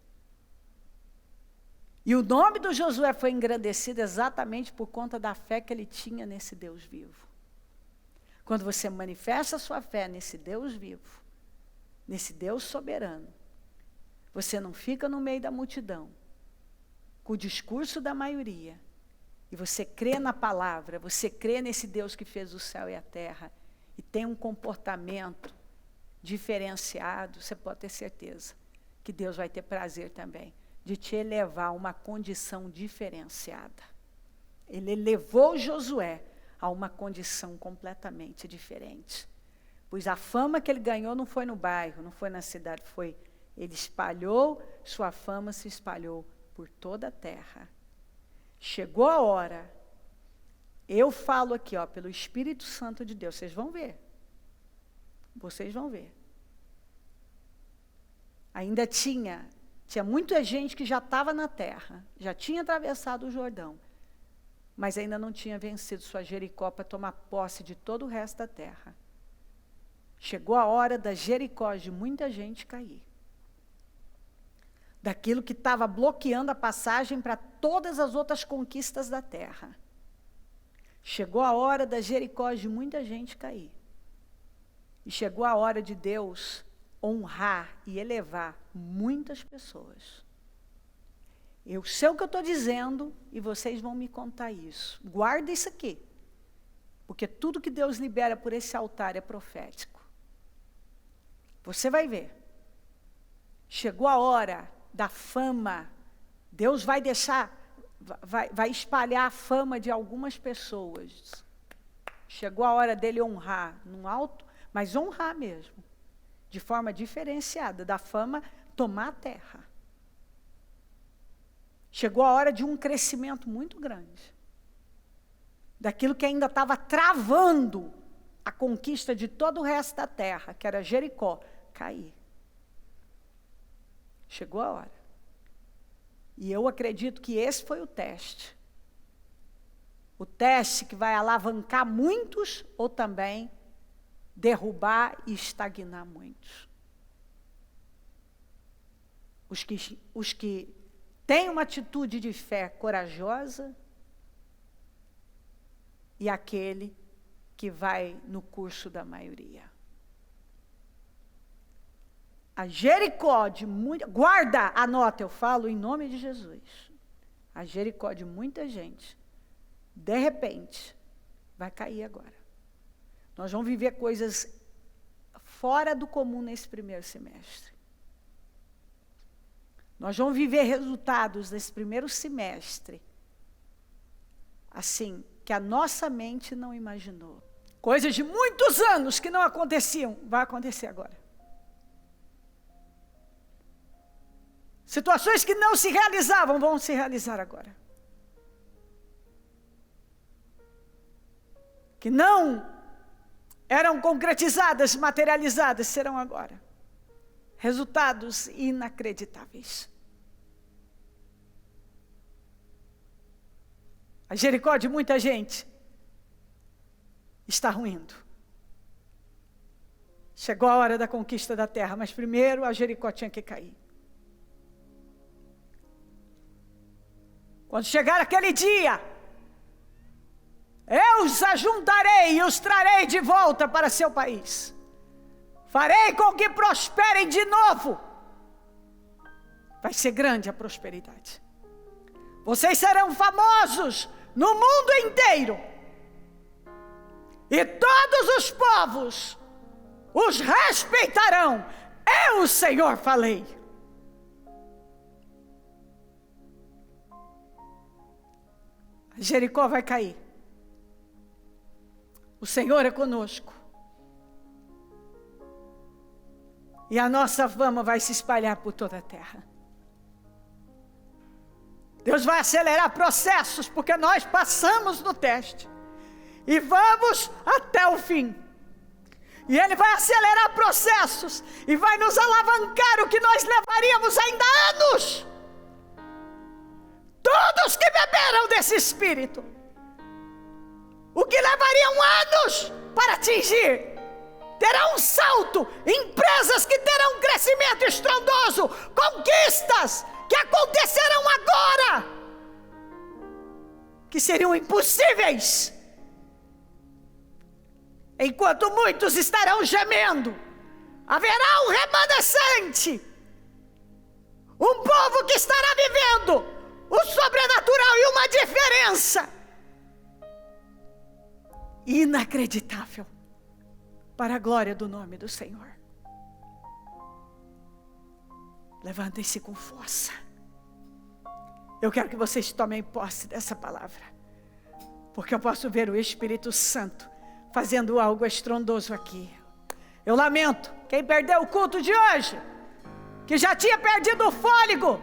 E o nome do Josué foi engrandecido exatamente por conta da fé que ele tinha nesse Deus vivo. Quando você manifesta a sua fé nesse Deus vivo, nesse Deus soberano, você não fica no meio da multidão, com o discurso da maioria, e você crê na palavra, você crê nesse Deus que fez o céu e a terra, e tem um comportamento diferenciado, você pode ter certeza que Deus vai ter prazer também de te elevar a uma condição diferenciada. Ele elevou Josué a uma condição completamente diferente. Pois a fama que ele ganhou não foi no bairro, não foi na cidade, ele espalhou, sua fama se espalhou por toda a terra. Chegou a hora, eu falo aqui, ó, pelo Espírito Santo de Deus, vocês vão ver. Vocês vão ver. Ainda tinha muita gente que já estava na terra, já tinha atravessado o Jordão, mas ainda não tinha vencido sua Jericó para tomar posse de todo o resto da terra. Chegou a hora da Jericó de muita gente cair. Daquilo que estava bloqueando a passagem para todas as outras conquistas da terra. Chegou a hora da Jericó de muita gente cair. E chegou a hora de Deus honrar e elevar muitas pessoas. Eu sei o que eu estou dizendo e vocês vão me contar isso. Guarda isso aqui. Porque tudo que Deus libera por esse altar é profético. Você vai ver. Chegou a hora da fama. Deus vai deixar, vai espalhar a fama de algumas pessoas. Chegou a hora dele honrar, num alto, mas honrar mesmo. De forma diferenciada, da fama tomar a terra. Chegou a hora de um crescimento muito grande. Daquilo que ainda estava travando a conquista de todo o resto da terra, que era Jericó, cair. Chegou a hora. E eu acredito que esse foi o teste. O teste que vai alavancar muitos ou também derrubar e estagnar muitos. Os que têm uma atitude de fé corajosa e aquele que vai no curso da maioria. A Jericó de muita... Guarda, anota, eu falo em nome de Jesus. A Jericó de muita gente, de repente, vai cair agora. Nós vamos viver coisas fora do comum nesse primeiro semestre. Nós vamos viver resultados nesse primeiro semestre, assim, que a nossa mente não imaginou. Coisas de muitos anos que não aconteciam, vai acontecer agora. Situações que não se realizavam, vão se realizar agora. Que não eram concretizadas, materializadas, serão agora. Resultados inacreditáveis. A Jericó de muita gente está ruindo. Chegou a hora da conquista da terra, mas primeiro a Jericó tinha que cair. Quando chegar aquele dia, eu os ajuntarei e os trarei de volta para seu país. Farei com que prosperem de novo. Vai ser grande a prosperidade. Vocês serão famosos no mundo inteiro. E todos os povos os respeitarão. Eu, o Senhor, falei. Jericó vai cair. O Senhor é conosco. E a nossa fama vai se espalhar por toda a terra. Deus vai acelerar processos, porque nós passamos no teste. E vamos até o fim. E Ele vai acelerar processos. E vai nos alavancar o que nós levaríamos ainda anos. Todos que beberam desse Espírito, o que levariam anos para atingir, terão um salto, empresas que terão um crescimento estrondoso, conquistas que acontecerão agora, que seriam impossíveis, enquanto muitos estarão gemendo. Haverá um remanescente, um povo que estará vivendo o sobrenatural e uma diferença inacreditável para a glória do nome do Senhor. Levantem-se com força. Eu quero que vocês tomem posse dessa palavra, porque eu posso ver o Espírito Santo fazendo algo estrondoso aqui. Eu lamento quem perdeu o culto de hoje, que já tinha perdido o fôlego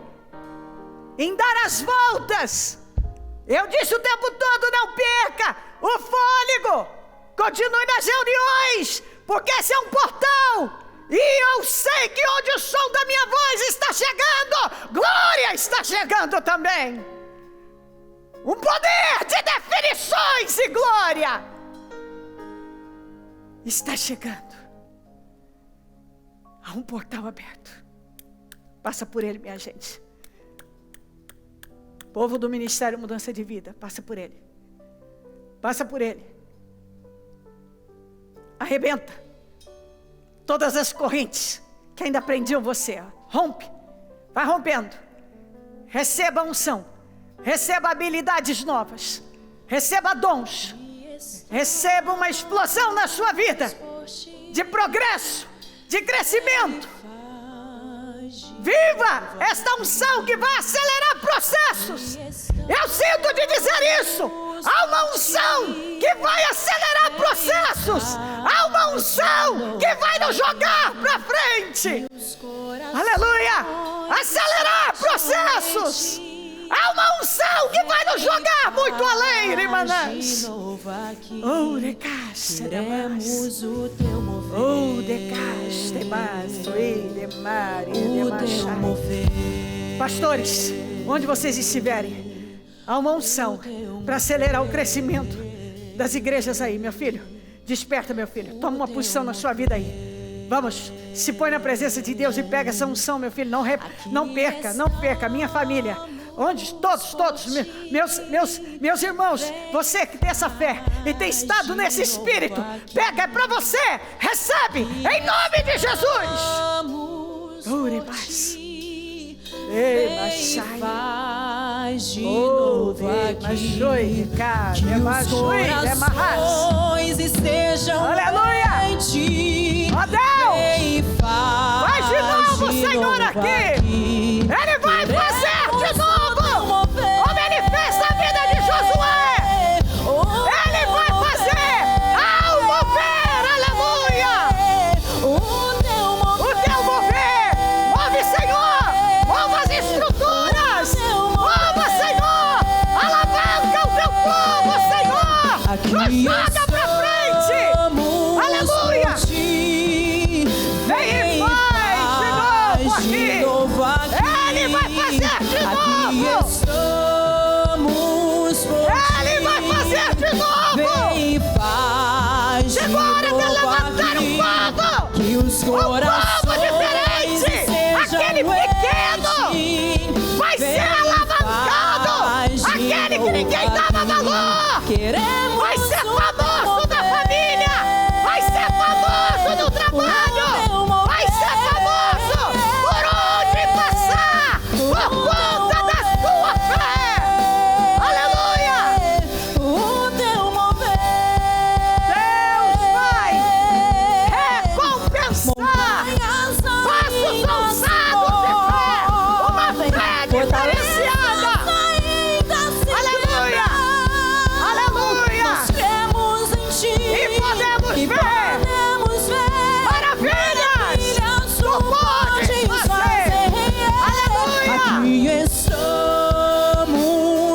em dar as voltas. Eu disse o tempo todo: não perca o fôlego, continue nas reuniões, porque esse é um portal, e eu sei que onde o som da minha voz está chegando, glória está chegando também. Um poder de definições e glória está chegando. Há um portal aberto. Passa por ele, minha gente. Povo do Ministério Mudança de Vida, passa por ele. Passa por ele. Arrebenta todas as correntes que ainda prendiam você. Rompe. Vai rompendo. Receba unção. Receba habilidades novas. Receba dons. Receba uma explosão na sua vida de progresso, de crescimento. Viva esta unção que vai acelerar processos. Eu sinto de dizer isso. Há uma unção que vai acelerar processos. Há uma unção que vai nos jogar para frente. Aleluia! Acelerar processos. Há uma unção que vai nos jogar muito além, irmãs. Oh, decaste, queremos o teu mover. oh, decaste, pastores, onde vocês estiverem, há uma unção para acelerar o crescimento das igrejas aí, meu filho. Desperta, meu filho. Toma uma posição na sua vida aí. Vamos, se põe na presença de Deus e pega essa unção, meu filho. Não perca. Minha família, onde todos, meus irmãos, você que tem essa fé e tem estado nesse espírito, pega, é para você. Recebe, em nome de Jesus. Ore mais. Faz de novo aqui, que os corações estejam em ti. Ó Deus, faz de novo, Senhor, aqui. Ele vai fazer de novo, como Ele fez na vida de Josué. Ele vai fazer ao mover, aleluia. O teu mover, move, Senhor, mova as estruturas, mova, Senhor, alavanca o teu povo, Senhor, nos joga pra frente, aleluia. Vem e faz de novo aqui. Ele vai fazer de novo. Ele vai fazer de novo. Vem, faz chegou a hora de levantar um povo. Que os povo diferente. Aquele pequeno vai ser alavancado. Aquele que ninguém dava valor vai ser famoso da família. Vai ser famoso no trabalho. Vai ser famoso por onde passar, por conta da sua fé. Aleluia. o teu mover. Deus vai recompensar passos ousados de fé, uma fé diferenciada. Aleluia. Aleluia. Nós cremos em ti E podemos ver maravilhas. Tu podes fazer. Aleluia. Aqui estamos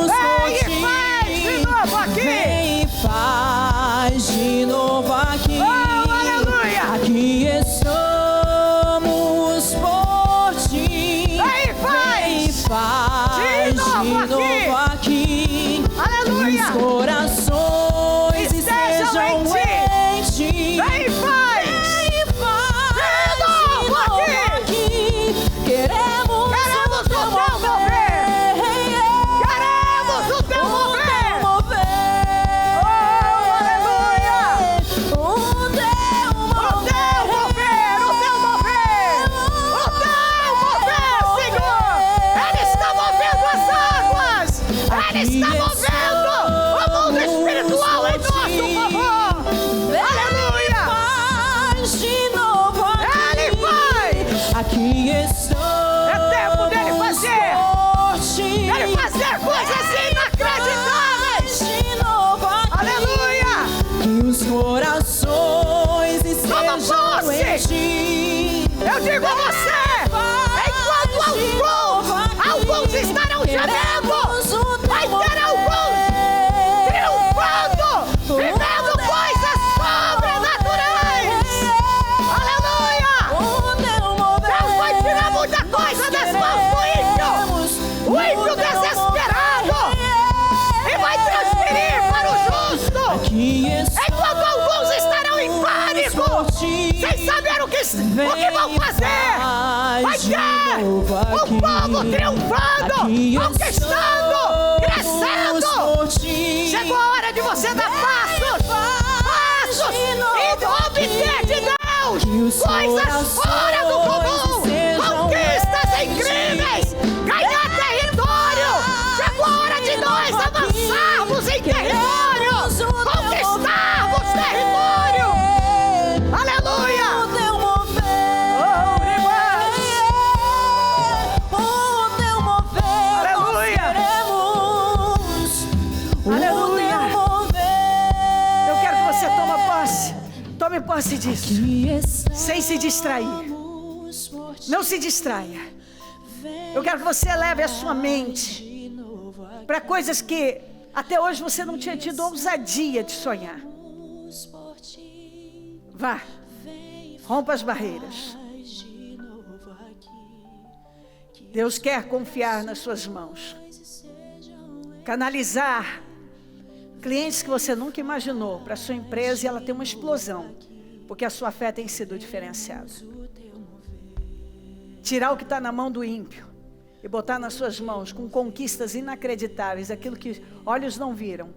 Vem e faz de novo aqui. Vem, faz de novo aqui. Oh, aleluia. Aqui estamos por ti. Vem e faz. Faz de novo aqui. Aleluia. Que os corações estejam em ti. Vem e faz. Faz de novo aqui. Queremos o teu mover. Queremos o teu mover. Oh, aleluia. O teu mover, Senhor. Ele está movendo as águas. Ele está movendo o mundo espiritual em nosso favor. Aleluia. Faz de novo aqui. Ele faz. Aqui estou. É tempo dele fazer. Por ti. Ele fazer coisas inacreditáveis. De novo aqui. Aleluia. Que os corações Toma estejam posse. em ti. Eu digo a você, enquanto alguns estarão gemendo, vai ter alguns triunfando, vivendo coisas sobrenaturais. Aleluia! Deus vai tirar muita coisa das mãos do ímpio desesperado, e vai transferir para o justo. Enquanto alguns estarão em pânico, sem saber o que vão fazer, vai ter um povo triunfando, conquistando, crescendo. Chegou a hora de você dar passos e obter de Deus coisas fora do comum, conquistas incríveis, ganhar território. Chegou a hora de nós avançarmos em território, conquistarmos território. Aleluia. Tome posse disso, sem se distrair. Não se distraia. Eu quero que você eleve a sua mente para coisas que até hoje você não tinha tido ousadia de sonhar. Vá, rompa as barreiras. Deus quer confiar nas suas mãos, canalizar clientes que você nunca imaginou para a sua empresa e ela ter uma explosão, porque a sua fé tem sido diferenciada. Tirar o que está na mão do ímpio e botar nas suas mãos com conquistas inacreditáveis, aquilo que olhos não viram.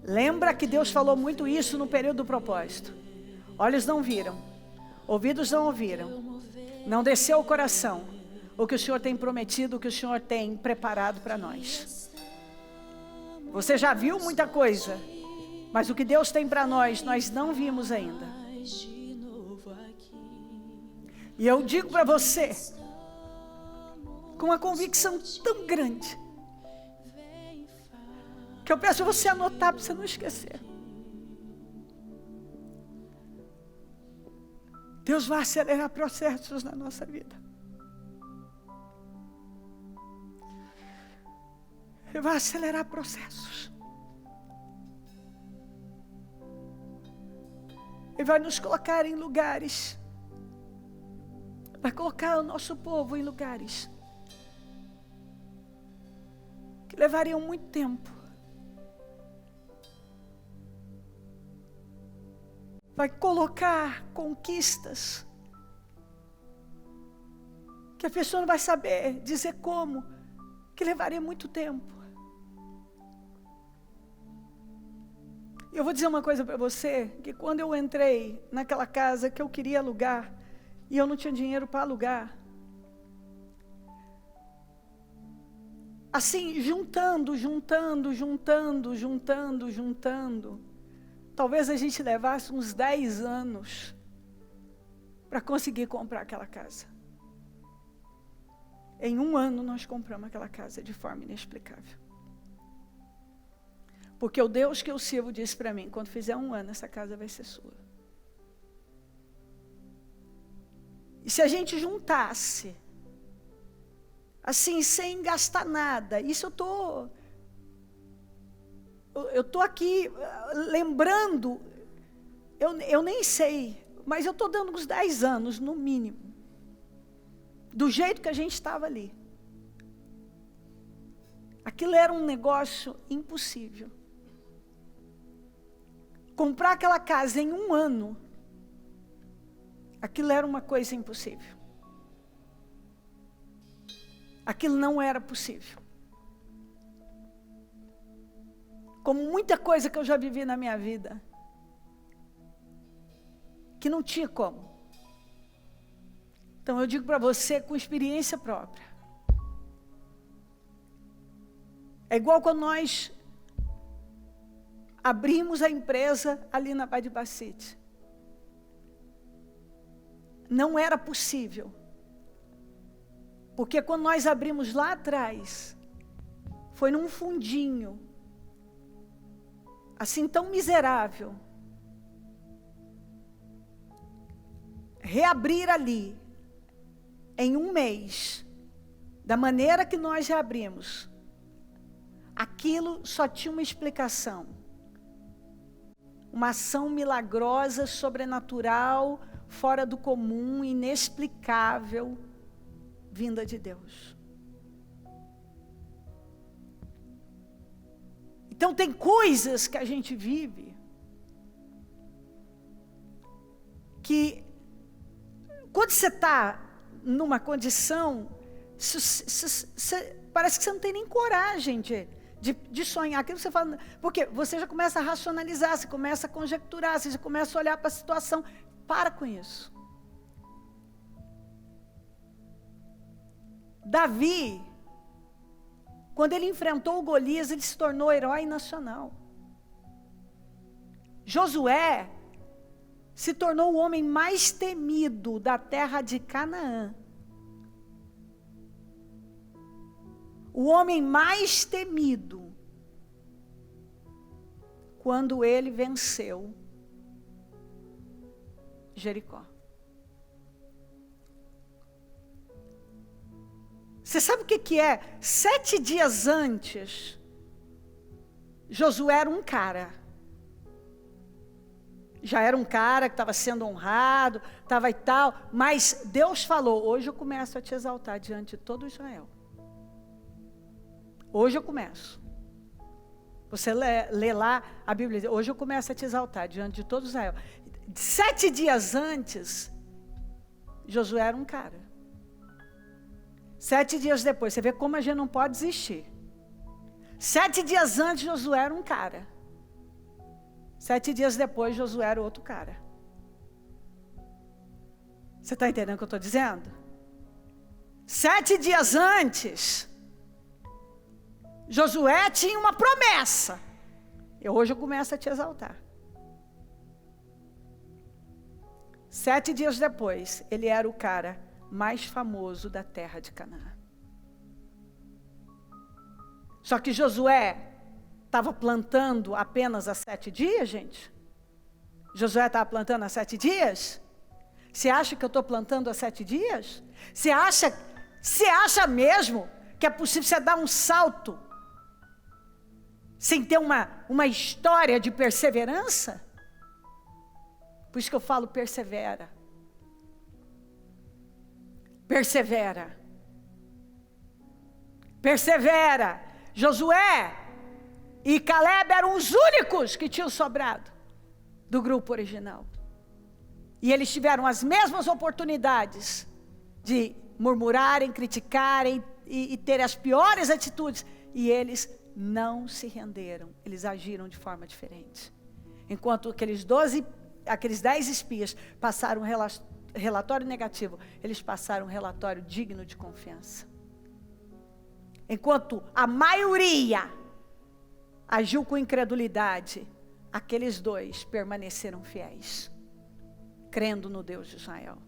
Lembra que Deus falou muito isso no período do propósito. Olhos não viram, ouvidos não ouviram, não desceu o coração o que o Senhor tem prometido, o que o Senhor tem preparado para nós. Você já viu muita coisa, mas o que Deus tem para nós não vimos ainda. E eu digo para você, com uma convicção tão grande, que eu peço você anotar para você não esquecer. Deus vai acelerar processos na nossa vida. Ele vai acelerar processos. Ele vai nos colocar em lugares. Vai colocar o nosso povo em lugares que levariam muito tempo. Vai colocar conquistas que a pessoa não vai saber dizer como, que levaria muito tempo. E eu vou dizer uma coisa para você, que quando eu entrei naquela casa que eu queria alugar, e eu não tinha dinheiro para alugar, assim, juntando, talvez a gente levasse uns 10 anos para conseguir comprar aquela casa. Em 1 ano nós compramos aquela casa de forma inexplicável. Porque o Deus que eu sirvo disse para mim, quando fizer 1 ano, essa casa vai ser sua. E se a gente juntasse, assim, sem gastar nada, isso eu tô aqui lembrando, eu nem sei, mas eu estou dando uns 10 anos, no mínimo, do jeito que a gente estava ali. Aquilo era um negócio impossível. Comprar aquela casa em 1 ano, aquilo era uma coisa impossível. Aquilo não era possível. Como muita coisa que eu já vivi na minha vida, que não tinha como. Então eu digo para você com experiência própria. É igual quando nós abrimos a empresa ali na Badibacite. Não era possível. Porque quando nós abrimos lá atrás, foi num fundinho, assim tão miserável. Reabrir ali, em 1 mês, da maneira que nós reabrimos, aquilo só tinha uma explicação. Uma ação milagrosa, sobrenatural, fora do comum, inexplicável, vinda de Deus. Então tem coisas que a gente vive que quando você está numa condição, parece que você não tem nem coragem de sonhar aquilo que você fala, porque você já começa a racionalizar, você começa a conjecturar, você já começa a olhar para a situação. Para com isso. Davi, quando ele enfrentou o Golias, ele se tornou herói nacional. Josué se tornou o homem mais temido da terra de Canaã. O homem mais temido, quando ele venceu Jericó. Você sabe o que é? 7 dias antes, Josué era um cara. Já era um cara que estava sendo honrado, estava e tal. Mas Deus falou, hoje eu começo a te exaltar diante de todo Israel. Hoje eu começo. Você lê lá a Bíblia, hoje eu começo a te exaltar diante de todo Israel. 7 dias antes, Josué era um cara. 7 dias depois, você vê como a gente não pode desistir. 7 dias antes, Josué era um cara. 7 dias depois, Josué era outro cara. Você está entendendo o que eu estou dizendo? 7 dias antes, Josué tinha uma promessa. Hoje eu começo a te exaltar. 7 dias depois, ele era o cara mais famoso da terra de Canaã. Só que Josué estava plantando apenas há 7 dias, gente? Josué estava plantando há 7 dias? Você acha que eu estou plantando há 7 dias? Você acha mesmo que é possível você dar um salto sem ter uma história de perseverança? Por isso que eu falo persevera. Persevera. Persevera. Josué e Caleb eram os únicos que tinham sobrado do grupo original. E eles tiveram as mesmas oportunidades de murmurarem, criticarem e ter as piores atitudes. E eles não se renderam. Eles agiram de forma diferente. Enquanto aqueles 10 espias passaram um relatório negativo, eles passaram um relatório digno de confiança. Enquanto a maioria agiu com incredulidade, aqueles 2 permaneceram fiéis, crendo no Deus de Israel.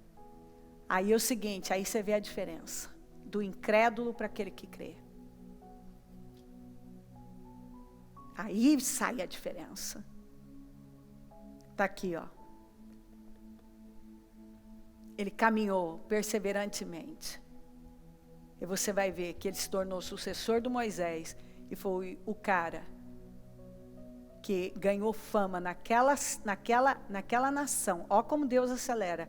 Aí é o seguinte, aí você vê a diferença do incrédulo para aquele que crê. Aí sai a diferença. Está aqui, ó. Ele caminhou perseverantemente. E você vai ver que ele se tornou sucessor do Moisés. E foi o cara que ganhou fama naquela nação. Ó como Deus acelera.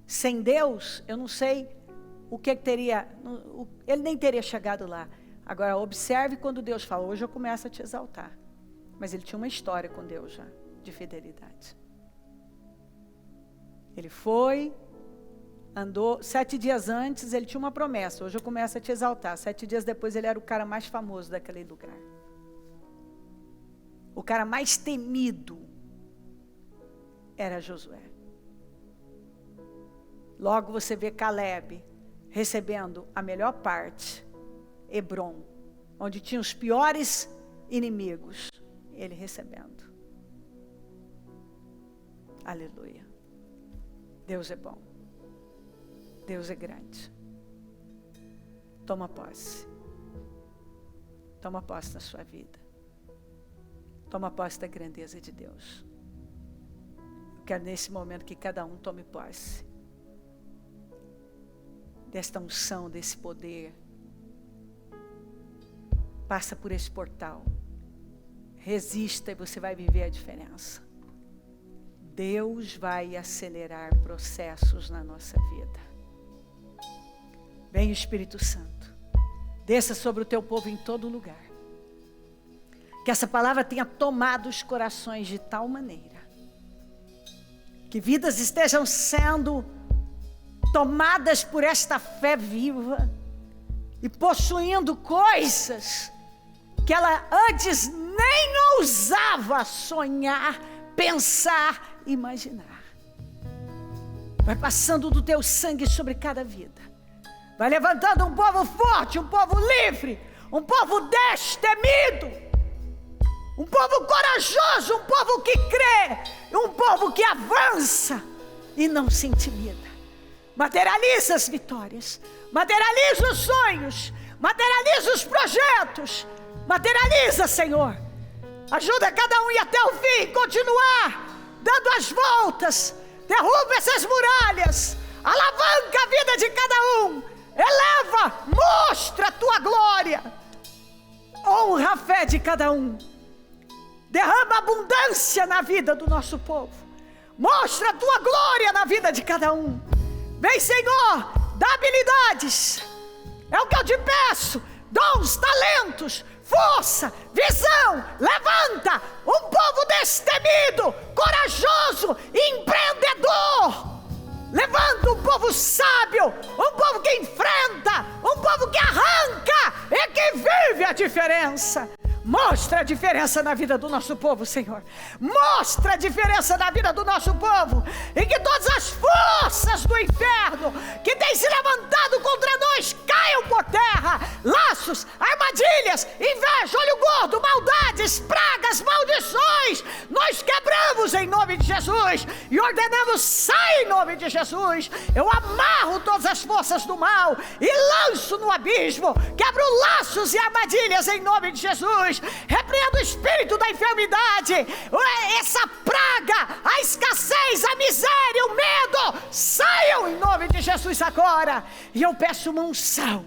Sem Deus, eu não sei o que teria. Ele nem teria chegado lá. Agora observe quando Deus fala, hoje eu começo a te exaltar. Mas ele tinha uma história com Deus já, de fidelidade. Ele foi, andou, 7 dias antes ele tinha uma promessa, hoje eu começo a te exaltar. 7 dias depois ele era o cara mais famoso daquele lugar. O cara mais temido era Josué. Logo você vê Caleb recebendo a melhor parte, Hebron, onde tinha os piores inimigos, ele recebendo. Aleluia. Deus é bom. Deus é grande. Toma posse. Toma posse da sua vida. Toma posse da grandeza de Deus. Eu quero nesse momento que cada um tome posse desta unção, desse poder. Passa por esse portal. Resista e você vai viver a diferença. Deus vai acelerar processos na nossa vida. Vem Espírito Santo. Desça sobre o teu povo em todo lugar. Que essa palavra tenha tomado os corações de tal maneira que vidas estejam sendo tomadas por esta fé viva e possuindo coisas que ela antes nem ousava sonhar, pensar, imaginar. Vai passando do teu sangue sobre cada vida. Vai levantando um povo forte, um povo livre, um povo destemido, um povo corajoso, um povo que crê, um povo que avança e não se intimida. Materializa as vitórias, materializa os sonhos, materializa os projetos, materializa, Senhor. Ajuda cada um a ir até o fim, continuar dando as voltas, derruba essas muralhas, alavanca a vida de cada um, eleva, mostra a tua glória. Honra a fé de cada um. Derrama abundância na vida do nosso povo. Mostra a tua glória na vida de cada um. Vem, Senhor, dá habilidades. É o que eu te peço. Dons, talentos, força, visão. Levanta um povo destemido, corajoso, empreendedor. Levanta um povo sábio, um povo que enfrenta, um povo que arranca e que vive a diferença. Mostra a diferença na vida do nosso povo, Senhor. Mostra a diferença na vida do nosso povo. E que todas as forças do inferno que têm se levantado contra nós caiam por terra. Laços, armadilhas, inveja, olho gordo, maldades, pragas, maldições. Nós quebramos em nome de Jesus e ordenamos: sai em nome de Jesus. Eu amarro todas as forças do mal e lanço no abismo. Quebro laços e armadilhas em nome de Jesus. Repreendo o espírito da enfermidade, essa praga, a escassez, a miséria, o medo. Saiam em nome de Jesus agora. E eu peço uma unção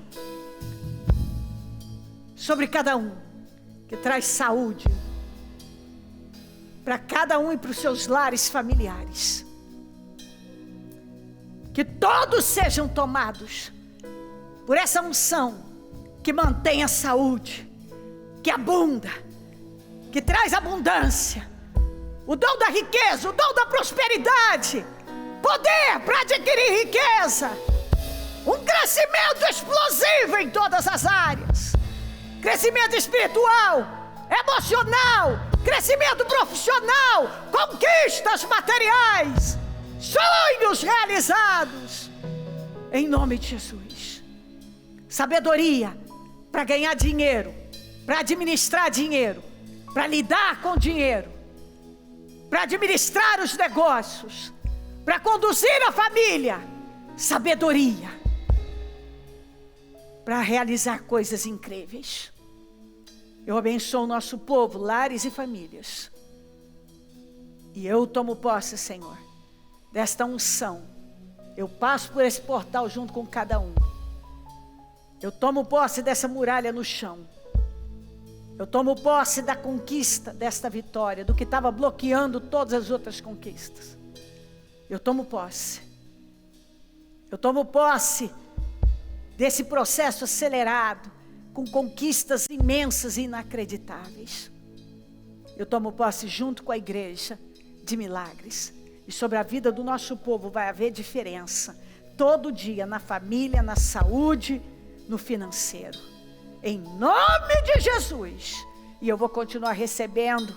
sobre cada um, que traz saúde para cada um e para os seus lares familiares. Que todos sejam tomados por essa unção que mantém a saúde, que abunda, que traz abundância, o dom da riqueza, o dom da prosperidade, poder para adquirir riqueza, um crescimento explosivo em todas as áreas, crescimento espiritual, emocional, crescimento profissional, conquistas materiais, sonhos realizados, em nome de Jesus. Sabedoria para ganhar dinheiro, para administrar dinheiro, para lidar com dinheiro, para administrar os negócios, para conduzir a família. Sabedoria para realizar coisas incríveis. Eu abençoo o nosso povo, lares e famílias. E eu tomo posse, Senhor, desta unção. Eu passo por esse portal junto com cada um. Eu tomo posse dessa muralha no chão. Eu tomo posse da conquista desta vitória, do que estava bloqueando todas as outras conquistas. Eu tomo posse. Eu tomo posse desse processo acelerado, com conquistas imensas e inacreditáveis. Eu tomo posse junto com a igreja de milagres. E sobre a vida do nosso povo vai haver diferença. Todo dia, na família, na saúde, no financeiro. Em nome de Jesus. E eu vou continuar recebendo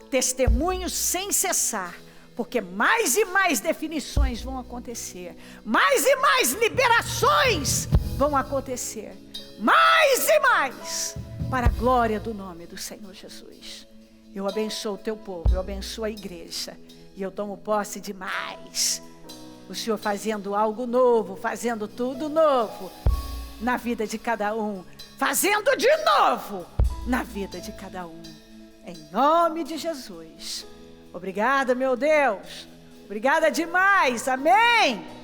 testemunhos sem cessar, porque mais e mais definições vão acontecer, mais e mais liberações vão acontecer, mais e mais, para a glória do nome do Senhor Jesus. Eu abençoo o teu povo, eu abençoo a igreja, e eu tomo posse de mais. O Senhor fazendo algo novo, fazendo tudo novo na vida de cada um, fazendo de novo na vida de cada um, em nome de Jesus. Obrigada, meu Deus, obrigada demais, amém.